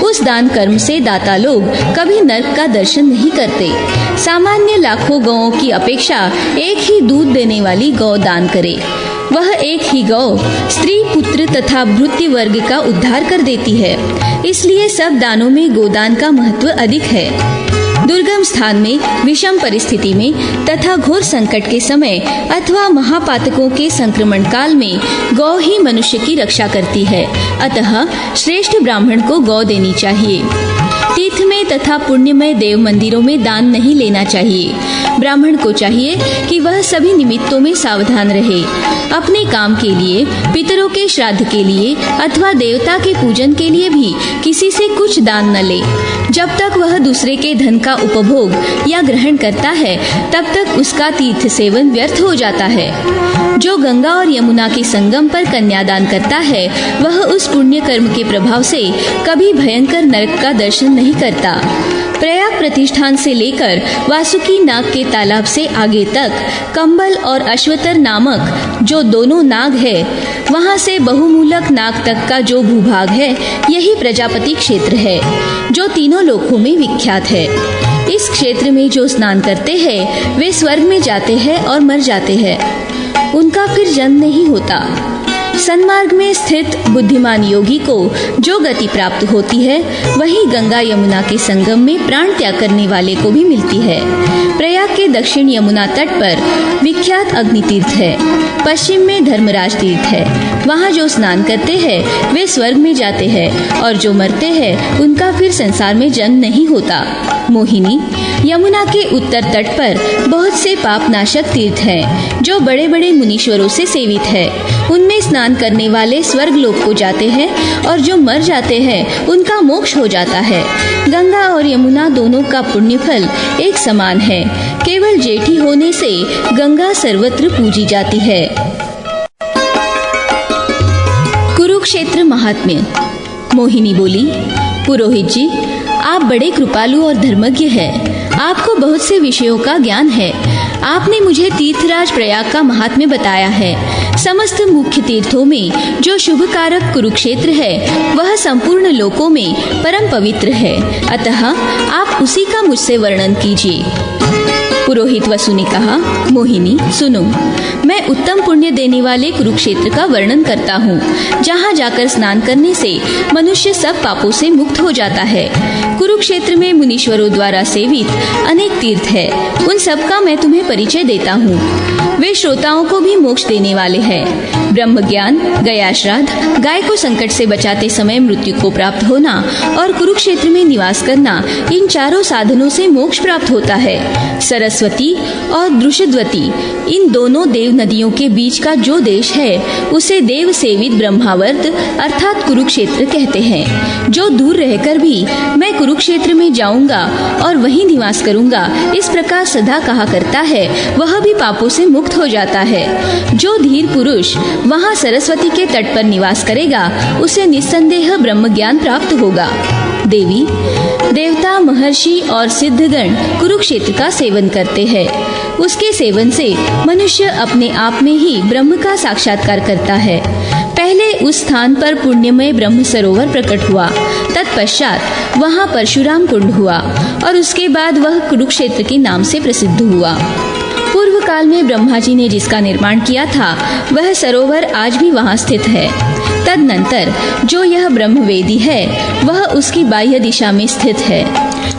उस दान कर्म से दाता लोग कभी नरक का दर्शन नहीं करते। सामान्य लाखों गौओं की अपेक्षा एक ही दूध देने वाली गौ दान करे। वह एक ही गौ स्त्री, पुत्र तथा भृत्य वर्ग का उद्धार कर देती है। इसलिए सब दानों में गोदान का महत्व अधिक है। दुर्गम स्थान में, विषम परिस्थिति में तथा घोर संकट के समय अथवा महापातकों के संक्रमण काल में गौ ही मनुष्य की रक्षा करती है। अतः श्रेष्ठ ब्राह्मण को गौ देनी चाहिए। तीर्थ में तथा पुण्यमय देव मंदिरों में दान नहीं लेना चाहिए। ब्राह्मण को चाहिए कि वह सभी निमित्तों में सावधान रहे। अपने काम के लिए, पितरों के श्राद्ध के लिए अथवा देवता के पूजन के लिए भी किसी से कुछ दान न ले। जब तक वह दूसरे के धन का उपभोग या ग्रहण करता है तब तक उसका तीर्थ सेवन व्यर्थ हो जाता है। जो गंगा और यमुना के संगम पर कन्यादान करता है वह उस पुण्य कर्म के प्रभाव से कभी भयंकर नरक का दर्शन नहीं करता। प्रयाग प्रतिष्ठान से लेकर वासुकी नाग के तालाब से आगे तक कंबल और अश्वतर नामक जो दोनों नाग है, वहां से बहुमूलक नाग तक का जो भूभाग है यही प्रजापति क्षेत्र है, जो तीनों लोकों में विख्यात है। इस क्षेत्र में जो स्नान करते हैं वे स्वर्ग में जाते हैं और मर जाते हैं, उनका फिर जन्म नहीं होता। सन्मार्ग में स्थित बुद्धिमान योगी को जो गति प्राप्त होती है वही गंगा यमुना के संगम में प्राण त्याग करने वाले को भी मिलती है। प्रयाग के दक्षिण यमुना तट पर विख्यात अग्नि तीर्थ है, पश्चिम में धर्मराज तीर्थ है। वहाँ जो स्नान करते हैं वे स्वर्ग में जाते हैं और जो मरते हैं उनका फिर संसार में जन्म नहीं होता। मोहिनी, यमुना के उत्तर तट पर बहुत से पाप नाशक तीर्थ हैं जो बड़े बड़े मुनीश्वरों से सेवित है। उनमें स्नान करने वाले स्वर्ग लोक को जाते हैं और जो मर जाते हैं उनका मोक्ष हो जाता है। गंगा और यमुना दोनों का पुण्य फल एक समान है, केवल जेठी होने से गंगा सर्वत्र पूजी जाती है। कुरुक्षेत्र महात्म्य। मोहिनी बोली, पुरोहित जी, आप बड़े कृपालु और धर्मज्ञ हैं। आपको बहुत से विषयों का ज्ञान है। आपने मुझे तीर्थराज प्रयाग का महात्म्य बताया है। समस्त मुख्य तीर्थों में जो शुभ कारक कुरुक्षेत्र है वह संपूर्ण लोकों में परम पवित्र है, अतः आप उसी का मुझसे वर्णन कीजिए। पुरोहित वसु ने कहा, मोहिनी सुनो, मैं उत्तम पुण्य देने वाले कुरुक्षेत्र का वर्णन करता हूँ, जहाँ जाकर स्नान करने से मनुष्य सब पापों से मुक्त हो जाता है। कुरुक्षेत्र में मुनीश्वरों द्वारा सेवित अनेक तीर्थ है, उन सब का मैं तुम्हें परिचय देता हूँ। वे श्रोताओं को भी मोक्ष देने वाले हैं। ब्रह्म ज्ञान, गया श्राद्ध, गाय को संकट से बचाते समय मृत्यु को प्राप्त होना और कुरुक्षेत्र में निवास करना, इन चारों साधनों से मोक्ष प्राप्त होता है। सरस्वती और द्रुषद्वती इन दोनों देव नदियों के बीच का जो देश है उसे देव सेवित ब्रह्मावर्त अर्थात कुरुक्षेत्र कहते हैं। जो दूर रहकर भी मैं कुरुक्षेत्र में जाऊंगा और वहीं निवास करूंगा, इस प्रकार सदा कहा करता है, वह भी पापों से मुक्त हो जाता है। जो धीर पुरुष वहां सरस्वती के तट पर निवास करेगा उसे निस्संदेह ब्रह्म ज्ञान प्राप्त होगा। देवी, देवता, महर्षि और सिद्धगण कुरुक्षेत्र का सेवन करते हैं। उसके सेवन से मनुष्य अपने आप में ही ब्रह्म का साक्षात्कार करता है। पहले उस स्थान पर पुण्यमय ब्रह्म सरोवर प्रकट हुआ, तत्पश्चात वहाँ परशुराम कुंड हुआ और उसके बाद वह कुरुक्षेत्र के नाम से प्रसिद्ध हुआ। पूर्व काल में ब्रह्मा जी ने जिसका निर्माण किया था वह सरोवर आज भी वहाँ स्थित है। तदनंतर जो यह ब्रह्मवेदी है वह उसकी बाह्य दिशा में स्थित है।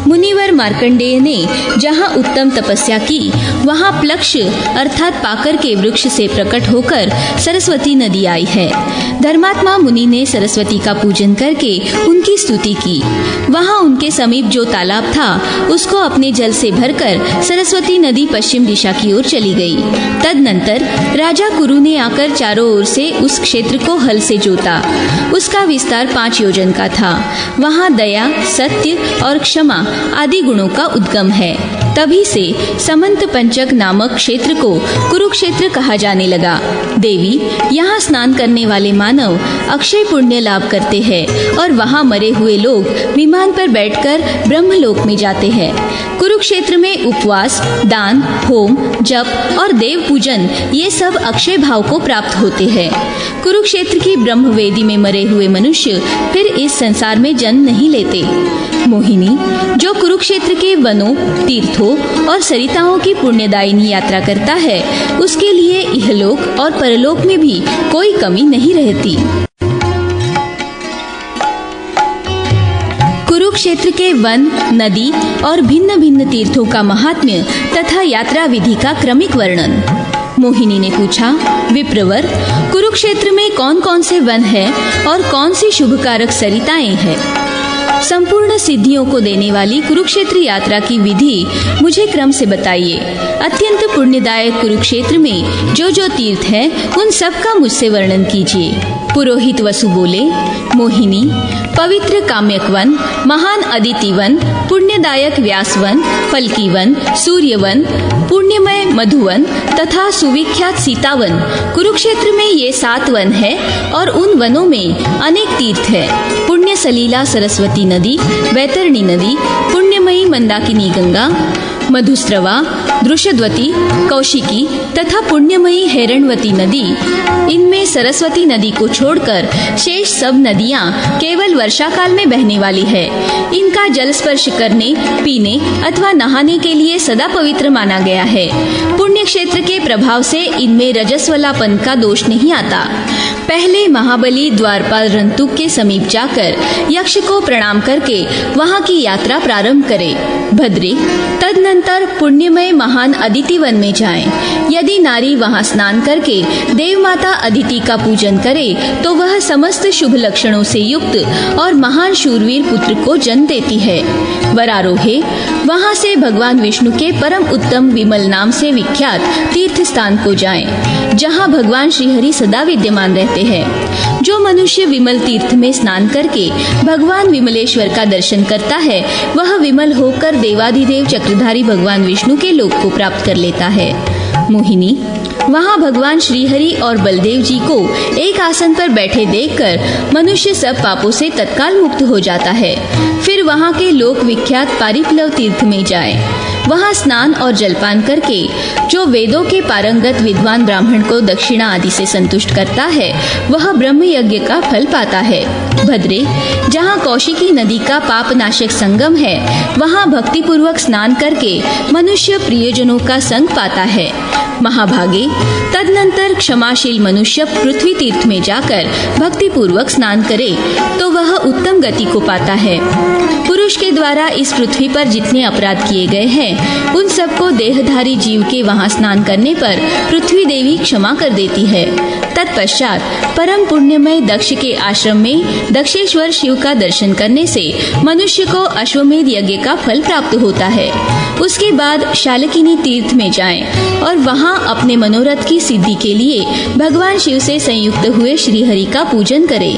मुनिवर मार्कंडेय ने जहाँ उत्तम तपस्या की वहाँ प्लक्ष अर्थात पाकर के वृक्ष से प्रकट होकर सरस्वती नदी आई है। धर्मात्मा मुनि ने सरस्वती का पूजन करके उनकी स्तुति की। वहाँ उनके समीप जो तालाब था उसको अपने जल से भरकर सरस्वती नदी पश्चिम दिशा की ओर चली गई। तदनंतर राजा कुरु ने आकर चारों ओर से उस क्षेत्र को हल से जोता। उसका विस्तार 5 योजन का था। वहाँ दया, सत्य और क्षमा आदि गुणों का उद्गम है। तभी से समंत पंचक नामक क्षेत्र को कुरुक्षेत्र कहा जाने लगा। देवी, यहाँ स्नान करने वाले मानव अक्षय पुण्य लाभ करते हैं और वहाँ मरे हुए लोग विमान पर बैठकर ब्रह्मलोक में जाते हैं। कुरुक्षेत्र में उपवास, दान, होम, जप और देव पूजन ये सब अक्षय भाव को प्राप्त होते हैं। कुरुक्षेत्र की ब्रह्मवेदी में मरे हुए मनुष्य फिर इस संसार में जन्म नहीं लेते। मोहिनी, जो कुरुक्षेत्र के वनों, तीर्थों और सरिताओं की पुण्यदायिनी यात्रा करता है उसके लिए इहलोक और परलोक में भी कोई कमी नहीं रहती। कुरुक्षेत्र के वन, नदी और भिन्न भिन्न तीर्थों का महात्म्य तथा यात्रा विधि का क्रमिक वर्णन। मोहिनी ने पूछा, विप्रवर, कुरुक्षेत्र में कौन कौन से वन हैं और कौन सी शुभकारक सरिताएं हैं? संपूर्ण सिद्धियों को देने वाली कुरुक्षेत्र यात्रा की विधि मुझे क्रम से बताइए। अत्यंत पुण्यदायक कुरुक्षेत्र में जो जो तीर्थ है उन सब का मुझसे वर्णन कीजिए। पुरोहित वसु बोले, मोहिनी, पवित्र काम्यकवन, महान अदितिवन, पुण्यदायक व्यासवन, फलकीवन, सूर्यवन, पुण्यमय मधुवन तथा सुविख्यात सीतावन, कुरुक्षेत्र में ये 7 वन है और उन वनों में अनेक तीर्थ है। पुण्य सलीला सरस्वती नदी, वैतरणी नदी, पुण्यमयी मंदाकिनी गंगा, मधुस्रवा, दृषद्वती, कौशिकी तथा पुण्यमयी हिरण्यवती नदी। इनमें सरस्वती नदी को छोड़कर शेष सब नदियां केवल वर्षा काल में बहने वाली है। इनका जल स्पर्श करने, पीने अथवा नहाने के लिए सदा पवित्र माना गया है। पुण्य क्षेत्र के प्रभाव से इनमें रजस्वलापन का दोष नहीं आता। पहले महाबली द्वारपाल रंतुक के समीप जाकर यक्ष को प्रणाम करके वहां की यात्रा प्रारंभ करे। भद्रे, तदनंतर पुण्यमय महान अदिति वन में जाएं। यदि नारी वहां स्नान करके देव माता अदिति का पूजन करे तो वह समस्त शुभ लक्षणों से युक्त और महान शूरवीर पुत्र को जन्म देती है। वरारोहे, वहां से भगवान विष्णु के परम उत्तम विमल नाम से विख्यात तीर्थ स्थान को जाएं, जहां भगवान श्रीहरि सदा विद्यमान रहते हैं। जो मनुष्य विमल तीर्थ में स्नान करके भगवान विमलेश्वर का दर्शन करता है वह विमल होकर देवाधिदेव चक्रधारी भगवान विष्णु के लोक को प्राप्त कर लेता है। मोहिनी, वहाँ भगवान श्रीहरि और बलदेव जी को एक आसन पर बैठे देखकर मनुष्य सब पापों से तत्काल मुक्त हो जाता है। फिर वहाँ के लोक विख्यात पारिप्लव तीर्थ में जाए। वहाँ स्नान और जलपान करके जो वेदों के पारंगत विद्वान ब्राह्मण को दक्षिणा आदि से संतुष्ट करता है वह ब्रह्म यज्ञ का फल पाता है। भद्रे, जहाँ कौशिकी नदी का पाप नाशक संगम है वहाँ भक्ति पूर्वक स्नान करके मनुष्य प्रियजनों का संग पाता है। महाभागे, तदनंतर क्षमाशील मनुष्य पृथ्वी तीर्थ में जाकर भक्ति पूर्वक स्नान करे तो वह उत्तम गति को पाता है। पुरुष के द्वारा इस पृथ्वी पर जितने अपराध किए गए हैं उन सबको देहधारी जीव के वहां स्नान करने पर पृथ्वी देवी क्षमा कर देती है। तत्पश्चात परम पुण्यमय दक्ष के आश्रम में दक्षेश्वर शिव का दर्शन करने से मनुष्य को अश्वमेध यज्ञ का फल प्राप्त होता है। उसके बाद शालकिनी तीर्थ में जाएं और वहां अपने मनोरथ की सिद्धि के लिए भगवान शिव से संयुक्त हुए श्रीहरि का पूजन करे।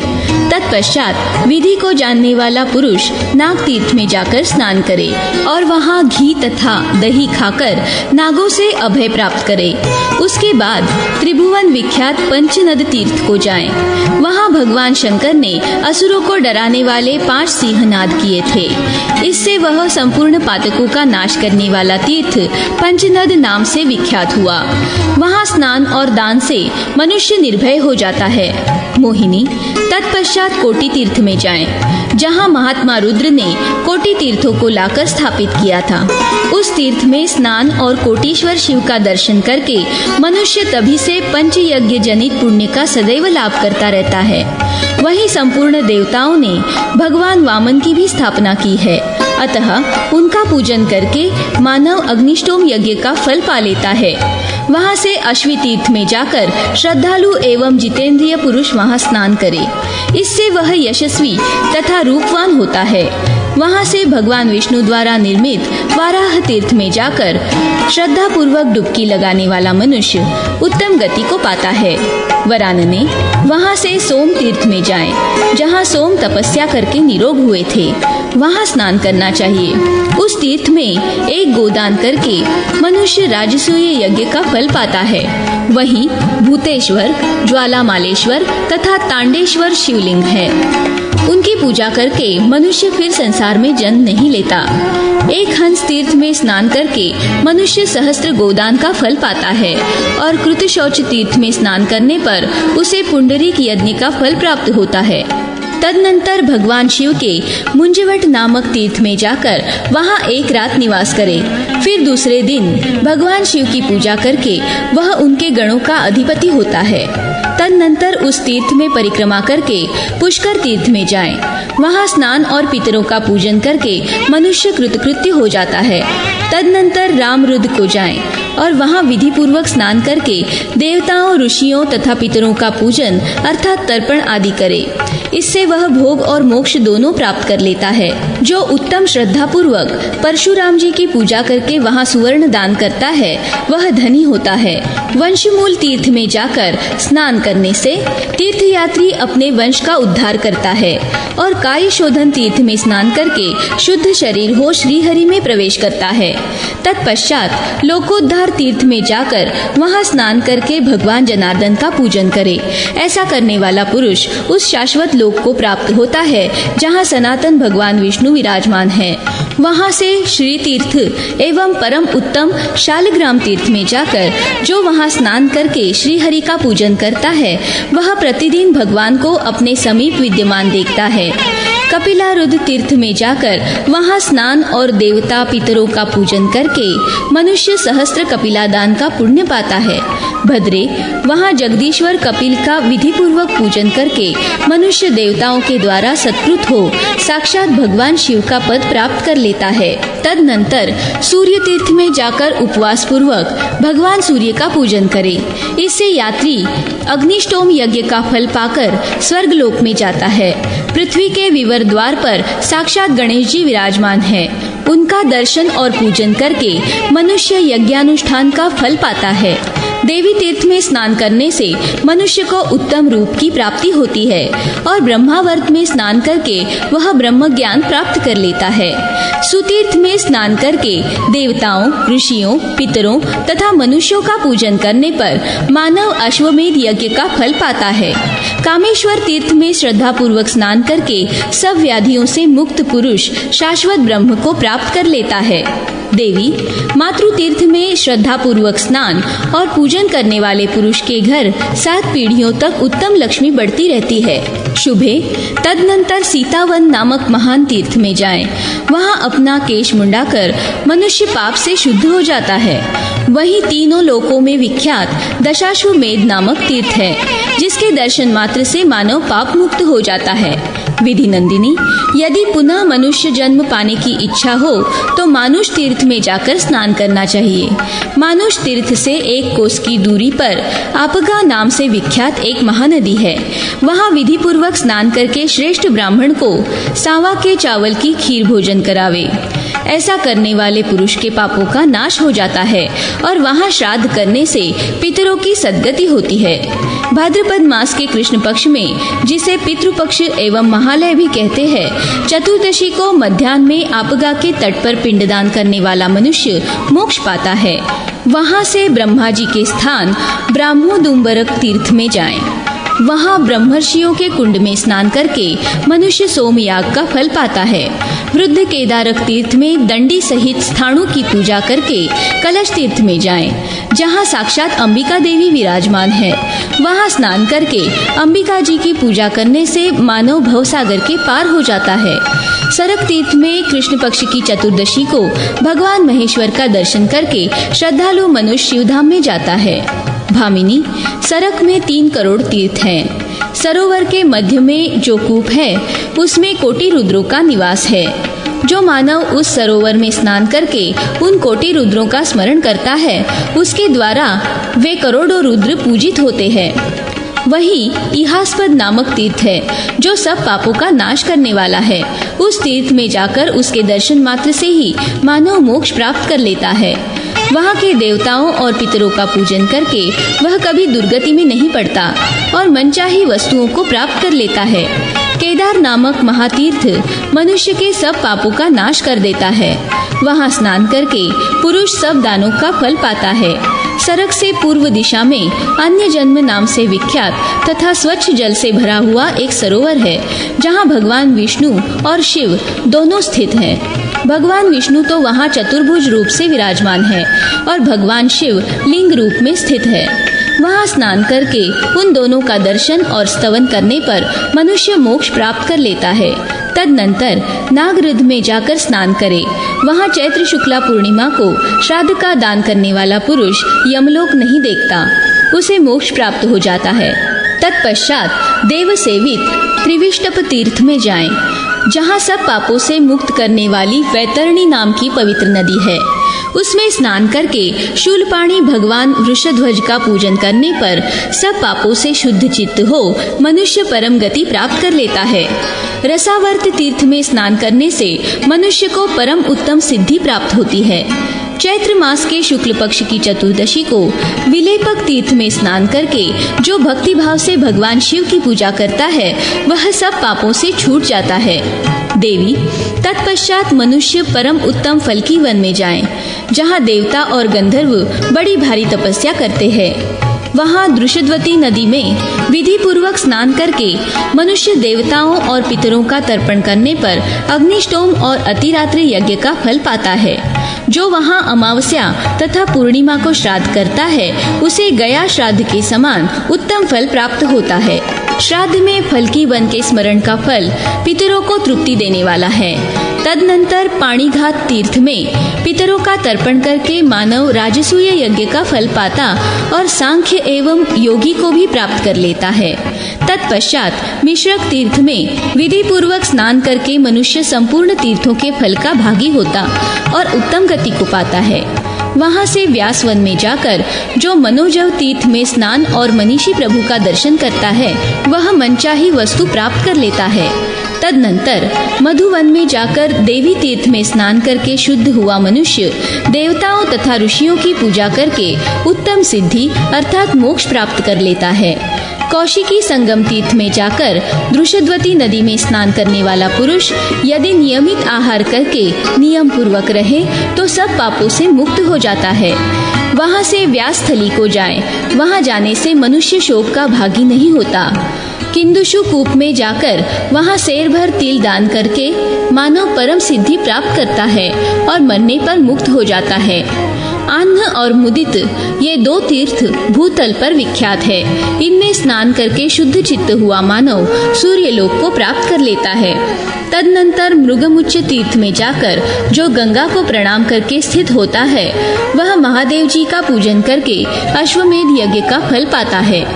तत्पश्चात विधि को जानने वाला पुरुष नाग तीर्थ में जाकर स्नान करे और वहां घी तथा दही खाकर नागों से अभय प्राप्त करे। उसके बाद त्रिभुवन विख्यात पंचनद तीर्थ को जाएं। वहां भगवान शंकर ने असुरों को डराने वाले 5 सिंहनाद किए थे। इससे वह संपूर्ण पातकों का नाश करने वाला तीर्थ पंचनद नाम से विख्यात हुआ। वहां स्नान और दान से मनुष्य निर्भय हो जाता है। मोहिनी, तत्पश्चात कोटि तीर्थ में जाएं, जहां महात्मा रुद्र ने कोटि तीर्थों को लाकर स्थापित किया था। उस तीर्थ में स्नान और कोटीश्वर शिव का दर्शन करके मनुष्य तभी से पंच यज्ञ जनित पुण्य का सदैव लाभ करता रहता है। वहीं संपूर्ण देवताओं ने भगवान वामन की भी स्थापना की है। अतः उनका पूजन करके मानव अग्निष्टोम यज्ञ का फल पा लेता है। वहां से अश्वी तीर्थ में जाकर श्रद्धालु एवं जितेंद्रिय पुरुष वहां स्नान करे। इससे वह यशस्वी तथा रूपवान होता है। वहां से भगवान विष्णु द्वारा निर्मित वाराह तीर्थ में जाकर श्रद्धा पूर्वक डुबकी लगाने वाला मनुष्य उत्तम गति को पाता है। वरानने, वहां से सोम तीर्थ में जाएं, जहां सोम तपस्या करके निरोग हुए थे। वहां स्नान करना चाहिए। उस तीर्थ में एक गोदान करके मनुष्य राजसूय यज्ञ का फल पाता है। वहीं भूतेश्वर, ज्वालामालेश्वर तथा तांडेश्वर शिवलिंग है। उनकी पूजा करके मनुष्य फिर संसार में जन्म नहीं लेता। एक हंस तीर्थ में स्नान करके मनुष्य सहस्त्र गोदान का फल पाता है और कृतशौच तीर्थ में स्नान करने पर उसे पुंडरीक यज्ञ का फल प्राप्त होता है। तदनंतर भगवान शिव के मुंजवट नामक तीर्थ में जाकर वहां एक रात निवास करे। फिर दूसरे दिन भगवान शिव की पूजा करके वह उनके गणों का अधिपति होता है। तदनंतर उस तीर्थ में परिक्रमा करके पुष्कर तीर्थ में जाएं। वहां स्नान और पितरों का पूजन करके मनुष्य कृतकृत्य हो जाता है। तदनंतर रामरुद्र को जाएं और वहां विधि पूर्वक स्नान करके देवताओं, ऋषियों तथा पितरों का पूजन अर्थात तर्पण आदि करे। इससे वह भोग और मोक्ष दोनों प्राप्त कर लेता है। जो उत्तम श्रद्धा पूर्वक परशुराम जी की पूजा करके वहाँ सुवर्ण दान करता है वह धनी होता है। वंशमूल तीर्थ में जाकर स्नान करने से तीर्थयात्री अपने वंश का उद्धार करता है और काय शोधन तीर्थ में स्नान करके शुद्ध शरीर हो श्रीहरि में प्रवेश करता है। तत्पश्चात लोकोद्धार तीर्थ में जाकर वहां स्नान करके भगवान जनार्दन का पूजन करे। ऐसा करने वाला पुरुष उस शाश्वत लोक को प्राप्त होता है जहां सनातन भगवान विष्णु विराजमान है। वहां से श्री तीर्थ एवं परम उत्तम शालग्राम तीर्थ में जाकर जो वहां स्नान करके श्री हरि का पूजन करता है वह प्रतिदिन भगवान को अपने समीप विद्यमान देखता है। कपिलारुद्र तीर्थ में जाकर वहां स्नान और देवता पितरों का पूजन करके मनुष्य सहस्त्र कपिलादान का पुण्य पाता है। भद्रे वहां जगदीश्वर कपिल का विधि पूर्वक पूजन करके मनुष्य देवताओं के द्वारा सत्कृत हो साक्षात भगवान शिव का पद प्राप्त कर लेता है। तदनंतर सूर्य तीर्थ में जाकर उपवास पूर्वक भगवान सूर्य का पूजन करे। इससे यात्री अग्निष्टोम यज्ञ का फल पाकर स्वर्ग लोक में जाता है। पृथ्वी के विवर द्वार पर साक्षात गणेश जी विराजमान है। उनका दर्शन और पूजन करके मनुष्य यज्ञानुष्ठान का फल पाता है। देवी तीर्थ में स्नान करने से मनुष्य को उत्तम रूप की प्राप्ति होती है और ब्रह्मावर्त में स्नान करके वह ब्रह्म ज्ञान प्राप्त कर लेता है। सुतीर्थ में स्नान करके देवताओं, ऋषियों, पितरों तथा मनुष्यों का पूजन करने पर मानव अश्वमेध यज्ञ का फल पाता है। कामेश्वर तीर्थ में श्रद्धा पूर्वक स्नान करके सब व्याधियों से मुक्त पुरुष शाश्वत ब्रह्म को प्राप्त कर लेता है। देवी मातृ तीर्थ में श्रद्धा पूर्वक स्नान और पूजन करने वाले पुरुष के घर 7 पीढ़ियों तक उत्तम लक्ष्मी बढ़ती रहती है। शुभे तदनंतर सीतावन नामक महान तीर्थ में जाएं। वहां अपना केश मुंडाकर मनुष्य पाप से शुद्ध हो जाता है। वहीं तीनों लोकों में विख्यात दशाश्वमेध नामक तीर्थ है जिसके दर्शन मात्र से मानव पाप मुक्त हो जाता है। विधि नंदिनी यदि पुनः मनुष्य जन्म पाने की इच्छा हो तो मानुष तीर्थ में जाकर स्नान करना चाहिए। मानुष तीर्थ से 1 कोस की दूरी पर आपगा नाम से विख्यात एक महानदी है। वहां विधि पूर्वक स्नान करके श्रेष्ठ ब्राह्मण को सांवा के चावल की खीर भोजन करावे। ऐसा करने वाले पुरुष के पापों का नाश हो जाता है और वहां श्राद्ध करने से पितरों की सद्गति होती है। भाद्रपद मास के कृष्ण पक्ष में जिसे पितृपक्ष एवं महालय भी कहते हैं, चतुर्दशी को मध्याह्न में आपगा के तट पर पिंडदान करने वाला मनुष्य मोक्ष पाता है। वहां से ब्रह्मा जी के स्थान ब्राह्मोदुम्बरक तीर्थ में जाएं। वहां ब्रह्मर्षियों के कुंड में स्नान करके मनुष्य सोमयाग का फल पाता है। वृद्ध केदारक तीर्थ में दंडी सहित स्थाणु की पूजा करके कलश तीर्थ में जाएं, जहां साक्षात अंबिका देवी विराजमान है। वहां स्नान करके अंबिका जी की पूजा करने से मानव भवसागर के पार हो जाता है। सरक तीर्थ में कृष्ण पक्ष की चतुर्दशी को भगवान महेश्वर का दर्शन करके श्रद्धालु मनुष्य शिवधाम में जाता है। भामिनी सरक में 3 करोड़ तीर्थ हैं। सरोवर के मध्य में जो कूप है उसमें कोटि रुद्रों का निवास है। जो मानव उस सरोवर में स्नान करके उन कोटि रुद्रों का स्मरण करता है उसके द्वारा वे करोड़ों रुद्र पूजित होते हैं। वहीं इहास्पद नामक तीर्थ है जो सब पापों का नाश करने वाला है। उस तीर्थ में जाकर उसके दर्शन मात्र से ही मानव मोक्ष प्राप्त कर लेता है। वहाँ के देवताओं और पितरों का पूजन करके वह कभी दुर्गति में नहीं पड़ता और मनचाही वस्तुओं को प्राप्त कर लेता है। केदार नामक महातीर्थ मनुष्य के सब पापों का नाश कर देता है। वहाँ स्नान करके पुरुष सब दानों का फल पाता है। सरक से पूर्व दिशा में अन्य जन्म नाम से विख्यात तथा स्वच्छ जल से भरा हुआ एक सरोवर है, जहाँ भगवान विष्णु और शिव दोनों स्थित हैं। भगवान विष्णु तो वहाँ चतुर्भुज रूप से विराजमान है और भगवान शिव लिंग रूप में स्थित है। वहाँ स्नान करके उन दोनों का दर्शन और स्तवन करने पर मनुष्य मोक्ष प्राप्त कर लेता है। तदनंतर नागरध में जाकर स्नान करे। वहाँ चैत्र शुक्ला पूर्णिमा को श्राद्ध का दान करने वाला पुरुष यमलोक नहीं देखता, उसे मोक्ष प्राप्त हो जाता है। तत्पश्चात देव सेवित त्रिविष्टप तीर्थ में जाएं, जहाँ सब पापों से मुक्त करने वाली वैतरणी नाम की पवित्र नदी है। उसमें स्नान करके शूलपाणी भगवान वृषध्वज का पूजन करने पर सब पापों से शुद्ध चित्त हो मनुष्य परम गति प्राप्त कर लेता है। रसावर्त तीर्थ में स्नान करने से मनुष्य को परम उत्तम सिद्धि प्राप्त होती है। चैत्र मास के शुक्ल पक्ष की चतुर्दशी को विलेपक तीर्थ में स्नान करके जो भक्ति भाव से भगवान शिव की पूजा करता है वह सब पापों से छूट जाता है। देवी, तत्पश्चात मनुष्य परम उत्तम फल की वन में जाएं, जहाँ देवता और गंधर्व बड़ी भारी तपस्या करते हैं। वहाँ दृषद्वती नदी में विधि पूर्वक स्नान करके मनुष्य देवताओं और पितरों का तर्पण करने पर अग्निष्टोम और अतिरात्रि यज्ञ का फल पाता है। जो वहाँ अमावस्या तथा पूर्णिमा को श्राद्ध करता है उसे गया श्राद्ध के समान उत्तम फल प्राप्त होता है। श्राद्ध में फल की वन के स्मरण का फल पितरों को तृप्ति देने वाला है। तदनंतर पाणीघाट तीर्थ में पितरों का तर्पण करके मानव राजसूय यज्ञ का फल पाता और सांख्य एवं योगी को भी प्राप्त कर लेता है। तत्पश्चात मिश्रक तीर्थ में विधि पूर्वक स्नान करके मनुष्य संपूर्ण तीर्थों के फल का भागी होता और उत्तम गति को पाता है। वहाँ से व्यास वन में जाकर जो मनोजव तीर्थ में स्नान और मनीषी प्रभु का दर्शन करता है वह मनचाही वस्तु प्राप्त कर लेता है। तदनंतर मधुवन में जाकर देवी तीर्थ में स्नान करके शुद्ध हुआ मनुष्य देवताओं तथा ऋषियों की पूजा करके उत्तम सिद्धि अर्थात मोक्ष प्राप्त कर लेता है। कौशिकी संगम तीर्थ में जाकर दृषद्वती नदी में स्नान करने वाला पुरुष यदि नियमित आहार करके नियम पूर्वक रहे तो सब पापों से मुक्त हो जाता है। वहाँ से व्यास स्थली को जाए, वहाँ जाने से मनुष्य शोक का भागी नहीं होता। किंदुषु कूप में जाकर वहाँ शेर भर तिल दान करके मानव परम सिद्धि प्राप्त करता है और मरने पर मुक्त हो जाता है। आन्ह और मुदित ये दो तीर्थ भूतल पर विख्यात है। इनमें स्नान करके शुद्ध चित्त हुआ मानव सूर्यलोक को प्राप्त कर लेता है। तदनंतर मृगमुच्च तीर्थ में जाकर जो गंगा को प्रणाम करके स्थित होता है वह महादेव जी का पूजन करके अश्वमेध यज्ञ का फल पाता है।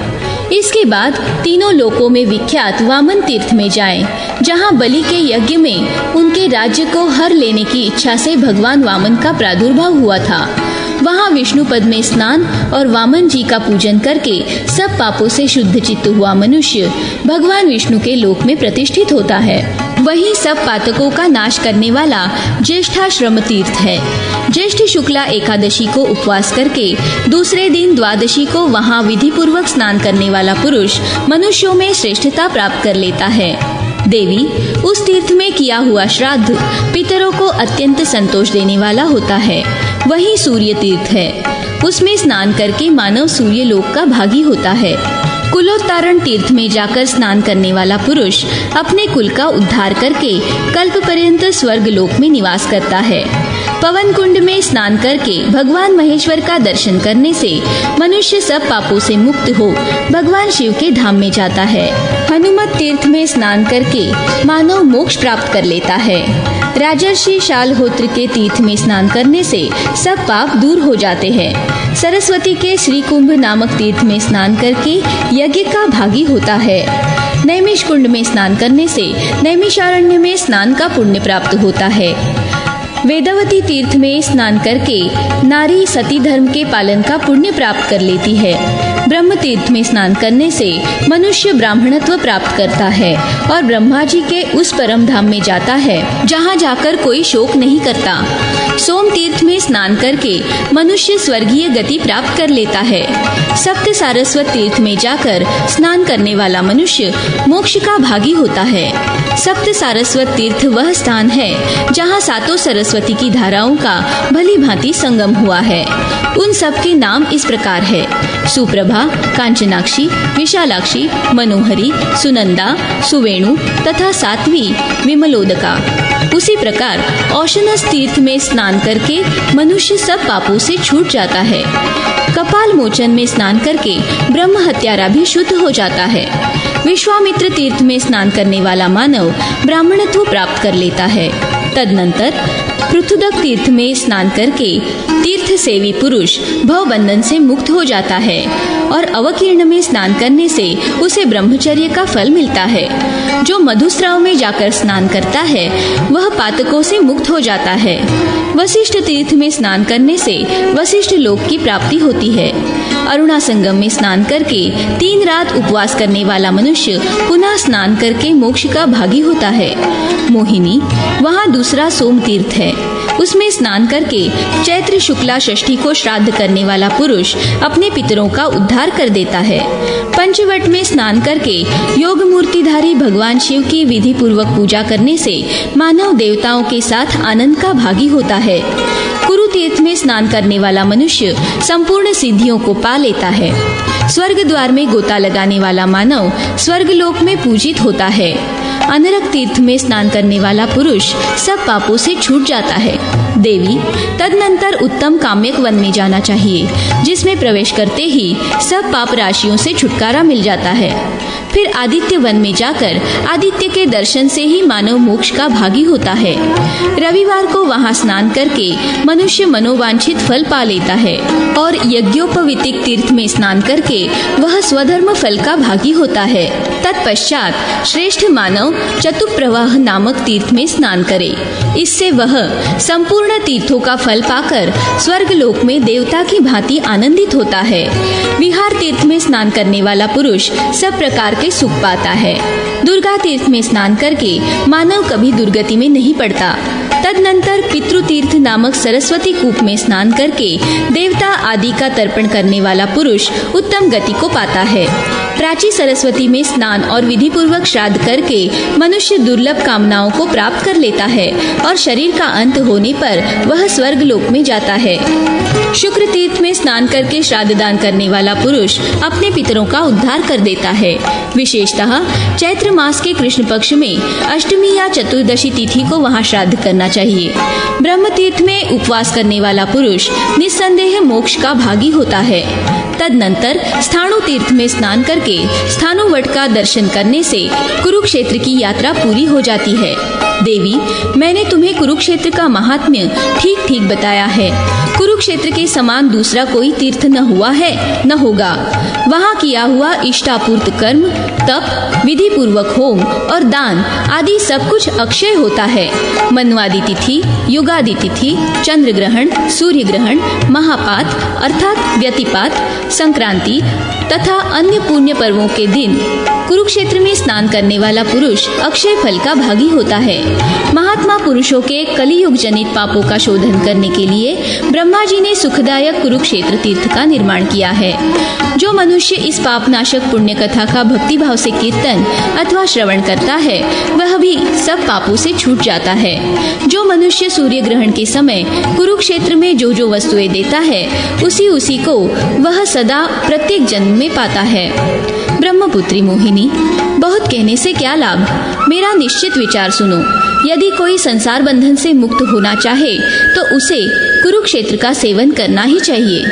इसके बाद तीनों लोकों में विख्यात वामन तीर्थ में जाएं, जहां बलि के यज्ञ में उनके राज्य को हर लेने की इच्छा से भगवान वामन का प्रादुर्भाव हुआ था। वहां विष्णु पद में स्नान और वामन जी का पूजन करके सब पापों से शुद्ध चित्त हुआ मनुष्य भगवान विष्णु के लोक में प्रतिष्ठित होता है। वही सब पातकों का नाश करने वाला ज्येष्ठाश्रम तीर्थ है। ज्येष्ठ शुक्ला एकादशी को उपवास करके दूसरे दिन द्वादशी को वहाँ विधि पूर्वक स्नान करने वाला पुरुष मनुष्यों में श्रेष्ठता प्राप्त कर लेता है। देवी, उस तीर्थ में किया हुआ श्राद्ध पितरों को अत्यंत संतोष देने वाला होता है। वही सूर्य तीर्थ है। उसमें स्नान करके मानव सूर्य लोक का भागी होता है। कुलोत्तारण तीर्थ में जाकर स्नान करने वाला पुरुष अपने कुल का उद्धार करके कल्प पर्यंत स्वर्ग लोक में निवास करता है। पवन कुंड में स्नान करके भगवान महेश्वर का दर्शन करने से मनुष्य सब पापों से मुक्त हो भगवान शिव के धाम में जाता है। हनुमत तीर्थ में स्नान करके मानव मोक्ष प्राप्त कर लेता है। राजर्षि शालहोत्र के तीर्थ में स्नान करने से सब पाप दूर हो जाते हैं। सरस्वती के श्री कुंभ नामक तीर्थ में स्नान करके यज्ञ का भागी होता है। नैमिष कुंड में स्नान करने से नैमिषारण्य में स्नान का पुण्य प्राप्त होता है। वेदवती तीर्थ में स्नान करके नारी सती धर्म के पालन का पुण्य प्राप्त कर लेती है। ब्रह्म तीर्थ में स्नान करने से मनुष्य ब्राह्मणत्व प्राप्त करता है और ब्रह्मा जी के उस परम धाम में जाता है जहाँ जाकर कोई शोक नहीं करता। सोम तीर्थ में स्नान करके मनुष्य स्वर्गीय गति प्राप्त कर लेता है। सप्त सारस्वत तीर्थ में जाकर स्नान करने वाला मनुष्य मोक्ष का भागी होता है। सप्त सारस्वत तीर्थ वह स्थान है जहाँ सातों सरस्वती की धाराओं का भली भांति संगम हुआ है। उन सब के नाम इस प्रकार है: सुप्रभा, कांचनाक्षी, विशालाक्षी, मनोहरी, सुनंदा, सुवेणु तथा सात्वी, विमलोदका। उसी प्रकार औशनस तीर्थ में स्नान करके मनुष्य सब पापों से छूट जाता है। कपाल मोचन में स्नान करके ब्रह्म हत्यारा भी शुद्ध हो जाता है। विश्वामित्र तीर्थ में स्नान करने वाला मानव ब्राह्मणत्व प्राप्त कर लेता है। तदनंतर पृथुदक तीर्थ में स्नान करके तीर्थ सेवी पुरुष भव बंधन से मुक्त हो जाता है और अवकीर्ण में स्नान करने से उसे ब्रह्मचर्य का फल मिलता है। जो मधुस्राव में जाकर स्नान करता है वह पातकों से मुक्त हो जाता है। वशिष्ठ तीर्थ में स्नान करने से वशिष्ठ लोक की प्राप्ति होती है। अरुणा संगम में स्नान करके 3 रात उपवास करने वाला मनुष्य पुनः स्नान करके मोक्ष का भागी होता है। मोहिनी, वहाँ दूसरा सोम तीर्थ है। उसमें स्नान करके चैत्र शुक्ला षष्ठी को श्राद्ध करने वाला पुरुष अपने पितरों का उद्धार कर देता है। पंचवट में स्नान करके योग मूर्तिधारी भगवान शिव की विधि पूर्वक पूजा करने से मानव देवताओं के साथ आनंद का भागी होता है। कुरु तीर्थ में स्नान करने वाला मनुष्य संपूर्ण सिद्धियों को पा लेता है। स्वर्ग द्वार में गोता लगाने वाला मानव स्वर्ग लोक में पूजित होता है। अनरक तीर्थ में स्नान करने वाला पुरुष सब पापों से छूट जाता है। देवी, तदनंतर उत्तम काम्यक वन में जाना चाहिए, जिसमें प्रवेश करते ही सब पाप राशियों से छुटकारा मिल जाता है। फिर आदित्य वन में जाकर आदित्य के दर्शन से ही मानव मोक्ष का भागी होता है। रविवार को वहां स्नान करके मनुष्य मनोवांछित फल पा लेता है और यज्ञोपवीतिक तीर्थ में स्नान करके वह स्वधर्म फल का भागी होता है। तत्पश्चात श्रेष्ठ मानव चतुप्रवाह नामक तीर्थ में स्नान करे। इससे वह संपूर्ण तीर्थों का फल पाकर स्वर्ग लोक में देवता की भांति आनंदित होता है। विहार तीर्थ में स्नान करने वाला पुरुष सब प्रकार के सुख पाता है। दुर्गा तीर्थ में स्नान करके मानव कभी दुर्गति में नहीं पड़ता। तदनंतर पितृतीर्थ नामक सरस्वती कूप में स्नान करके देवता आदि का तर्पण करने वाला पुरुष उत्तम गति को पाता है। प्राची सरस्वती में स्नान और विधि पूर्वक श्राद्ध करके मनुष्य दुर्लभ कामनाओं को प्राप्त कर लेता है और शरीर का अंत होने पर वह स्वर्ग लोक में जाता है। शुक्र तीर्थ में स्नान करके श्राद्ध दान करने वाला पुरुष अपने पितरों का उद्धार कर देता है। विशेषतः चैत्र मास के कृष्ण पक्ष में अष्टमी या चतुर्दशी तिथि को वहां श्राद्ध करना चाहिए। ब्रह्म तीर्थ में उपवास करने वाला पुरुष निस्संदेह मोक्ष का भागी होता है। तदनंतर स्थाणु तीर्थ में स्नान करके स्थाणु वट का दर्शन करने से कुरुक्षेत्र की यात्रा पूरी हो जाती है। देवी, मैंने तुम्हें कुरुक्षेत्र का महात्म्य ठीक ठीक बताया है। कुरुक्षेत्र के समान दूसरा कोई तीर्थ न हुआ है न होगा। वहाँ किया हुआ इष्टापूर्त कर्म, तप, विधि पूर्वक होम और दान आदि सब कुछ अक्षय होता है। मन्वादि तिथि, युगादि तिथि, चंद्र ग्रहण, सूर्य ग्रहण, महापात अर्थात व्यतिपात, संक्रांति तथा अन्य पुण्य पर्वों के दिन कुरुक्षेत्र में स्नान करने वाला पुरुष अक्षय फल का भागी होता है। महात्मा पुरुषों के कलियुग जनित पापों का शोधन करने के लिए ब्रह्मा जी ने सुखदायक कुरुक्षेत्र तीर्थ का निर्माण किया है। जो मनुष्य इस पापनाशक पुण्य कथा का भक्ति भाव से कीर्तन अथवा श्रवण करता है वह भी सब पापों से छूट जाता है। जो मनुष्य सूर्य ग्रहण के समय कुरुक्षेत्र में जो जो वस्तुएं देता है उसी को वह सदा प्रत्येक जन्म में पाता है। ब्रह्मपुत्री मोहिनी, बहुत कहने से क्या लाभ, मेरा निश्चित विचार सुनो। यदि कोई संसार बंधन से मुक्त होना चाहे तो उसे कुरुक्षेत्र का सेवन करना ही चाहिए।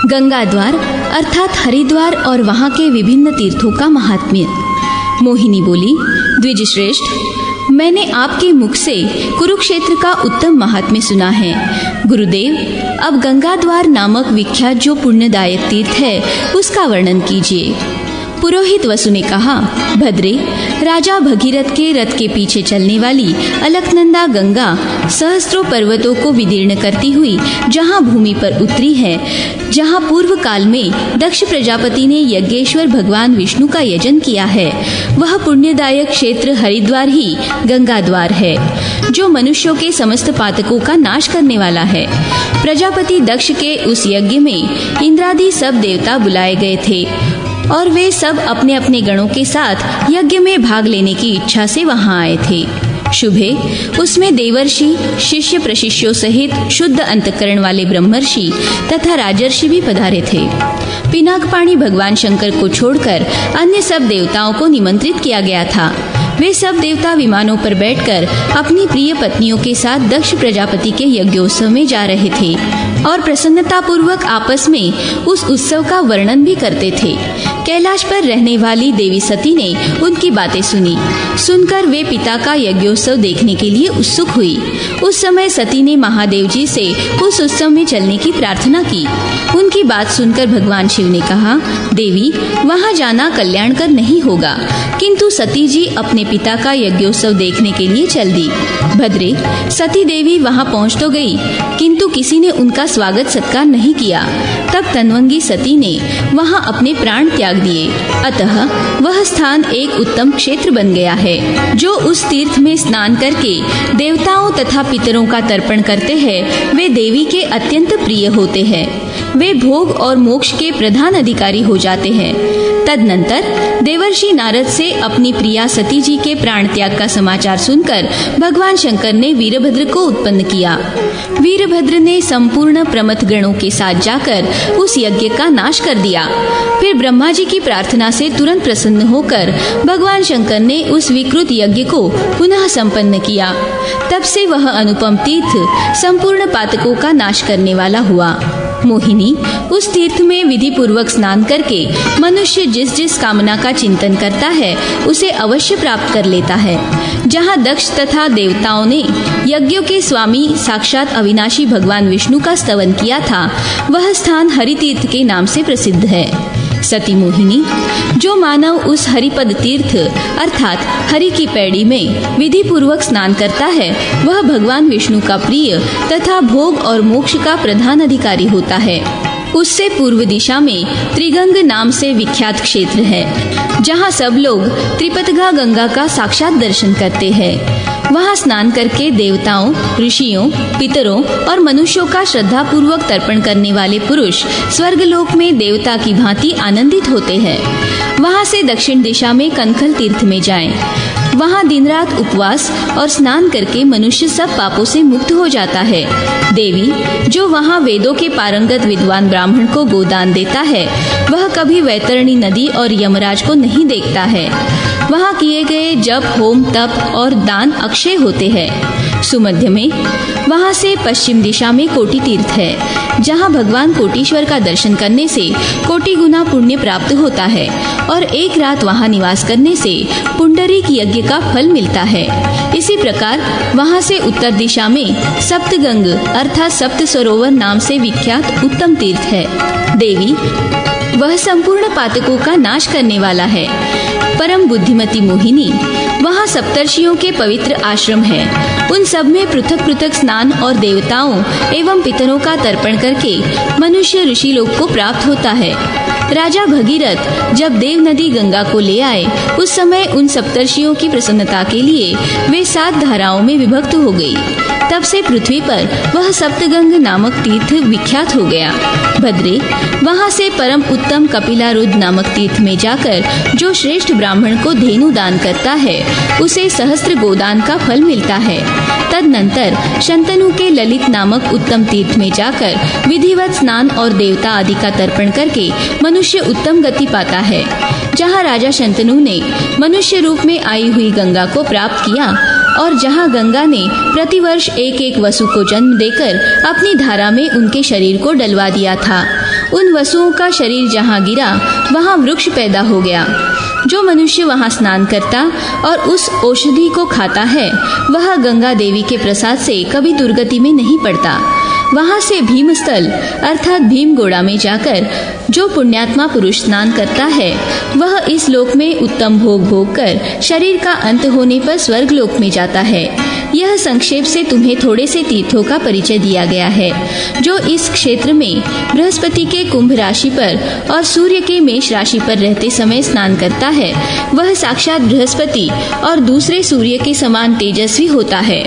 गंगा द्वार अर्थात हरिद्वार और वहाँ के विभिन्न तीर्थों का महात्म्य। मोहिनी बोली, द्विज श्रेष्ठ, मैंने आपके मुख से कुरुक्षेत्र का उत्तम महात्म्य सुना है। गुरुदेव, अब गंगा द्वार नामक विख्यात जो पुण्यदायक तीर्थ है उसका वर्णन कीजिए। पुरोहित वसु ने कहा, भद्रे, राजा भगीरथ के रथ के पीछे चलने वाली अलकनंदा गंगा सहस्त्रों पर्वतों को विदीर्ण करती हुई जहाँ भूमि पर उतरी है, जहाँ पूर्व काल में दक्ष प्रजापति ने यज्ञेश्वर भगवान विष्णु का यजन किया है, वह पुण्यदायक क्षेत्र हरिद्वार ही गंगा द्वार है, जो मनुष्यों के समस्त पातकों का नाश करने वाला है। प्रजापति दक्ष के उस यज्ञ में इंद्रादि सब देवता बुलाए गए थे और वे सब अपने अपने गणों के साथ यज्ञ में भाग लेने की इच्छा से वहां आए थे। शुभे, उसमें देवर्षि, शिष्य प्रशिष्यों सहित शुद्ध अंतःकरण वाले ब्रह्मर्षि तथा राजर्षि भी पधारे थे। पिनाकपाणी भगवान शंकर को छोड़कर अन्य सब देवताओं को निमंत्रित किया गया था। वे सब देवता विमानों पर बैठकर अपनी प्रिय पत्नियों के साथ दक्ष प्रजापति के यज्ञोत्सव में जा रहे थे और प्रसन्नता पूर्वक आपस में उस उत्सव का वर्णन भी करते थे कैलाश पर रहने वाली देवी सती ने उनकी बातें सुनी। सुनकर वे पिता का यज्ञोत्सव देखने के लिए उत्सुक हुई। उस समय सती ने महादेव जी से उस उत्सव में चलने की प्रार्थना की। उनकी बात सुनकर भगवान शिव ने कहा, देवी, वहाँ जाना कल्याणकर नहीं होगा। किंतु सती जी अपने पिता का यज्ञोत्सव देखने के लिए चल दी। भद्रे, सती देवी वहाँ पहुँच तो गई, किंतु किसी ने उनका स्वागत सत्कार नहीं किया। तब तन्वंगी सती ने वहाँ अपने प्राण त्याग दिए। अतः वह स्थान एक उत्तम क्षेत्र बन गया है। जो उस तीर्थ में स्नान करके देवताओं तथा पितरों का तर्पण करते हैं, वे देवी के अत्यंत प्रिय होते हैं। वे भोग और मोक्ष के प्रधान अधिकारी हो जाते हैं। तदनंतर देवर्षि नारद से अपनी प्रिया सती जी के प्राण त्याग का समाचार सुनकर भगवान शंकर ने वीरभद्र को उत्पन्न किया। वीरभद्र ने संपूर्ण प्रमथ गणों के साथ जाकर उस यज्ञ का नाश कर दिया। फिर ब्रह्मा जी की प्रार्थना से तुरंत प्रसन्न होकर भगवान शंकर ने उस विकृत यज्ञ को पुनः संपन्न किया। तब से वह अनुपम तीर्थ संपूर्ण पातकों का नाश करने वाला हुआ। मोहिनी, उस तीर्थ में विधि पूर्वक स्नान करके मनुष्य जिस जिस कामना का चिंतन करता है उसे अवश्य प्राप्त कर लेता है। जहाँ दक्ष तथा देवताओं ने यज्ञों के स्वामी साक्षात अविनाशी भगवान विष्णु का स्तवन किया था, वह स्थान हरितीर्थ के नाम से प्रसिद्ध है। सती मोहिनी, जो मानव उस हरिपद तीर्थ अर्थात हरि की पैड़ी में विधि पूर्वक स्नान करता है, वह भगवान विष्णु का प्रिय तथा भोग और मोक्ष का प्रधान अधिकारी होता है। उससे पूर्व दिशा में त्रिगंग नाम से विख्यात क्षेत्र है, जहाँ सब लोग त्रिपतगा गंगा का साक्षात दर्शन करते हैं। वहाँ स्नान करके देवताओं, ऋषियों, पितरों और मनुष्यों का श्रद्धा पूर्वक तर्पण करने वाले पुरुष स्वर्गलोक में देवता की भांति आनंदित होते हैं। वहाँ से दक्षिण दिशा में कनखल तीर्थ में जाएं। वहाँ दिन रात उपवास और स्नान करके मनुष्य सब पापों से मुक्त हो जाता है। देवी, जो वहाँ वेदों के पारंगत विद्वान ब्राह्मण को गोदान देता है, वह कभी वैतरणी नदी और यमराज को नहीं देखता है। वहाँ किए गए जप, होम, तप और दान अक्षय होते हैं। सुमध्य में वहाँ से पश्चिम दिशा में कोटि तीर्थ है, जहाँ भगवान कोटीश्वर का दर्शन करने से कोटि गुना पुण्य प्राप्त होता है और एक रात वहाँ निवास करने से पुंडरीक यज्ञ का फल मिलता है। इसी प्रकार वहाँ से उत्तर दिशा में सप्तगंग अर्थात सप्त सरोवर नाम से विख्यात उत्तम तीर्थ है। देवी, वह संपूर्ण पातकों का नाश करने वाला है। परम बुद्धिमती मोहिनी, वहाँ सप्तर्षियों के पवित्र आश्रम है। उन सब में पृथक पृथक स्नान और देवताओं एवं पितरों का तर्पण करके मनुष्य ऋषि लोक को प्राप्त होता है। राजा भगीरथ जब देव नदी गंगा को ले आए, उस समय उन सप्तर्षियों की प्रसन्नता के लिए वे 7 धाराओं में विभक्त हो गई। तब से पृथ्वी पर वह सप्तगंग नामक तीर्थ विख्यात हो गया। भद्रे, वहाँ से परम उत्तम कपिलारुद्र नामक तीर्थ में जाकर जो श्रेष्ठ ब्राह्मण को धेनु दान करता है, उसे सहस्त्र गोदान का फल मिलता है। तदनंतर शंतनु के ललित नामक उत्तम तीर्थ में जाकर विधिवत स्नान और देवता आदि का तर्पण करके मनुष्य उत्तम गति पाता है। जहाँ राजा शंतनु ने मनुष्य रूप में आई हुई गंगा को प्राप्त किया और जहाँ गंगा ने प्रतिवर्ष एक एक वसु को जन्म देकर अपनी धारा में उनके शरीर को डलवा दिया था, उन वसुओं का शरीर जहाँ गिरा वहाँ वृक्ष पैदा हो गया। जो मनुष्य वहाँ स्नान करता और उस औषधि को खाता है, वह गंगा देवी के प्रसाद से कभी दुर्गति में नहीं पड़ता। वहाँ से भीमस्थल अर्थात भीमगोड़ा में जाकर जो पुण्यात्मा पुरुष स्नान करता है, वह इस लोक में उत्तम भोग भोग कर शरीर का अंत होने पर स्वर्ग लोक में जाता है। यह संक्षेप से तुम्हें थोड़े से तीर्थों का परिचय दिया गया है। जो इस क्षेत्र में बृहस्पति के कुंभ राशि पर और सूर्य के मेष राशि पर रहते समय स्नान करता है, वह साक्षात बृहस्पति और दूसरे सूर्य के समान तेजस्वी होता है।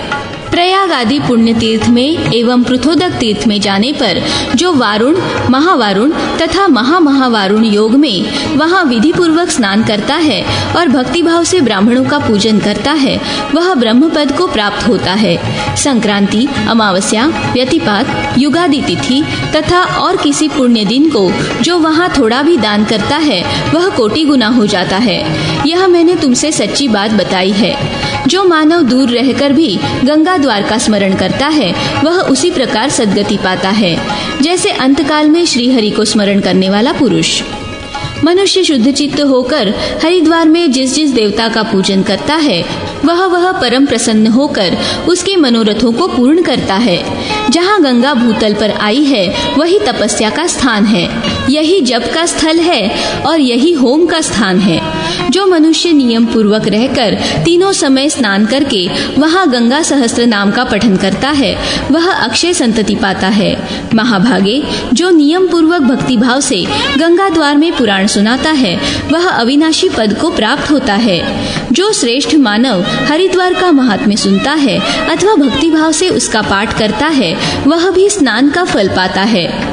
प्रयाग आदि पुण्य तीर्थ में एवं पृथोदक तीर्थ में जाने पर जो वारुण, महावारुण तथा महामहावारुण योग में वहाँ विधि पूर्वक स्नान करता है और भक्तिभाव से ब्राह्मणों का पूजन करता है, वह ब्रह्मपद को प्राप्त होता है। संक्रांति, अमावस्या, व्यतिपात, युगादि तिथि तथा और किसी पुण्य दिन को जो वहाँ थोड़ा भी दान करता है, वह कोटि गुना हो जाता है। यह मैंने तुमसे सच्ची बात बताई है। जो मानव दूर रहकर भी गंगा द्वार का स्मरण करता है, वह उसी प्रकार सद्गति पाता है, जैसे अंतकाल में श्रीहरि को स्मरण करने वाला पुरुष। मनुष्य शुद्ध चित्त होकर हरिद्वार में जिस जिस देवता का पूजन करता है वह परम प्रसन्न होकर उसके मनोरथों को पूर्ण करता है। जहाँ गंगा भूतल पर आई है वही तपस्या का स्थान है, यही जप का स्थल है और यही होम का स्थान है। जो मनुष्य नियम पूर्वक रहकर तीनों समय स्नान करके वहाँ गंगा सहस्त्र नाम का पठन करता है वह अक्षय संतति पाता है। महाभागे, जो नियम पूर्वक भक्ति भाव से गंगा द्वार में पुराण सुनाता है वह अविनाशी पद को प्राप्त होता है। जो श्रेष्ठ मानव हरिद्वार का महात्म्य सुनता है अथवा भक्ति भाव से उसका पाठ करता है वह भी स्नान का फल पाता है।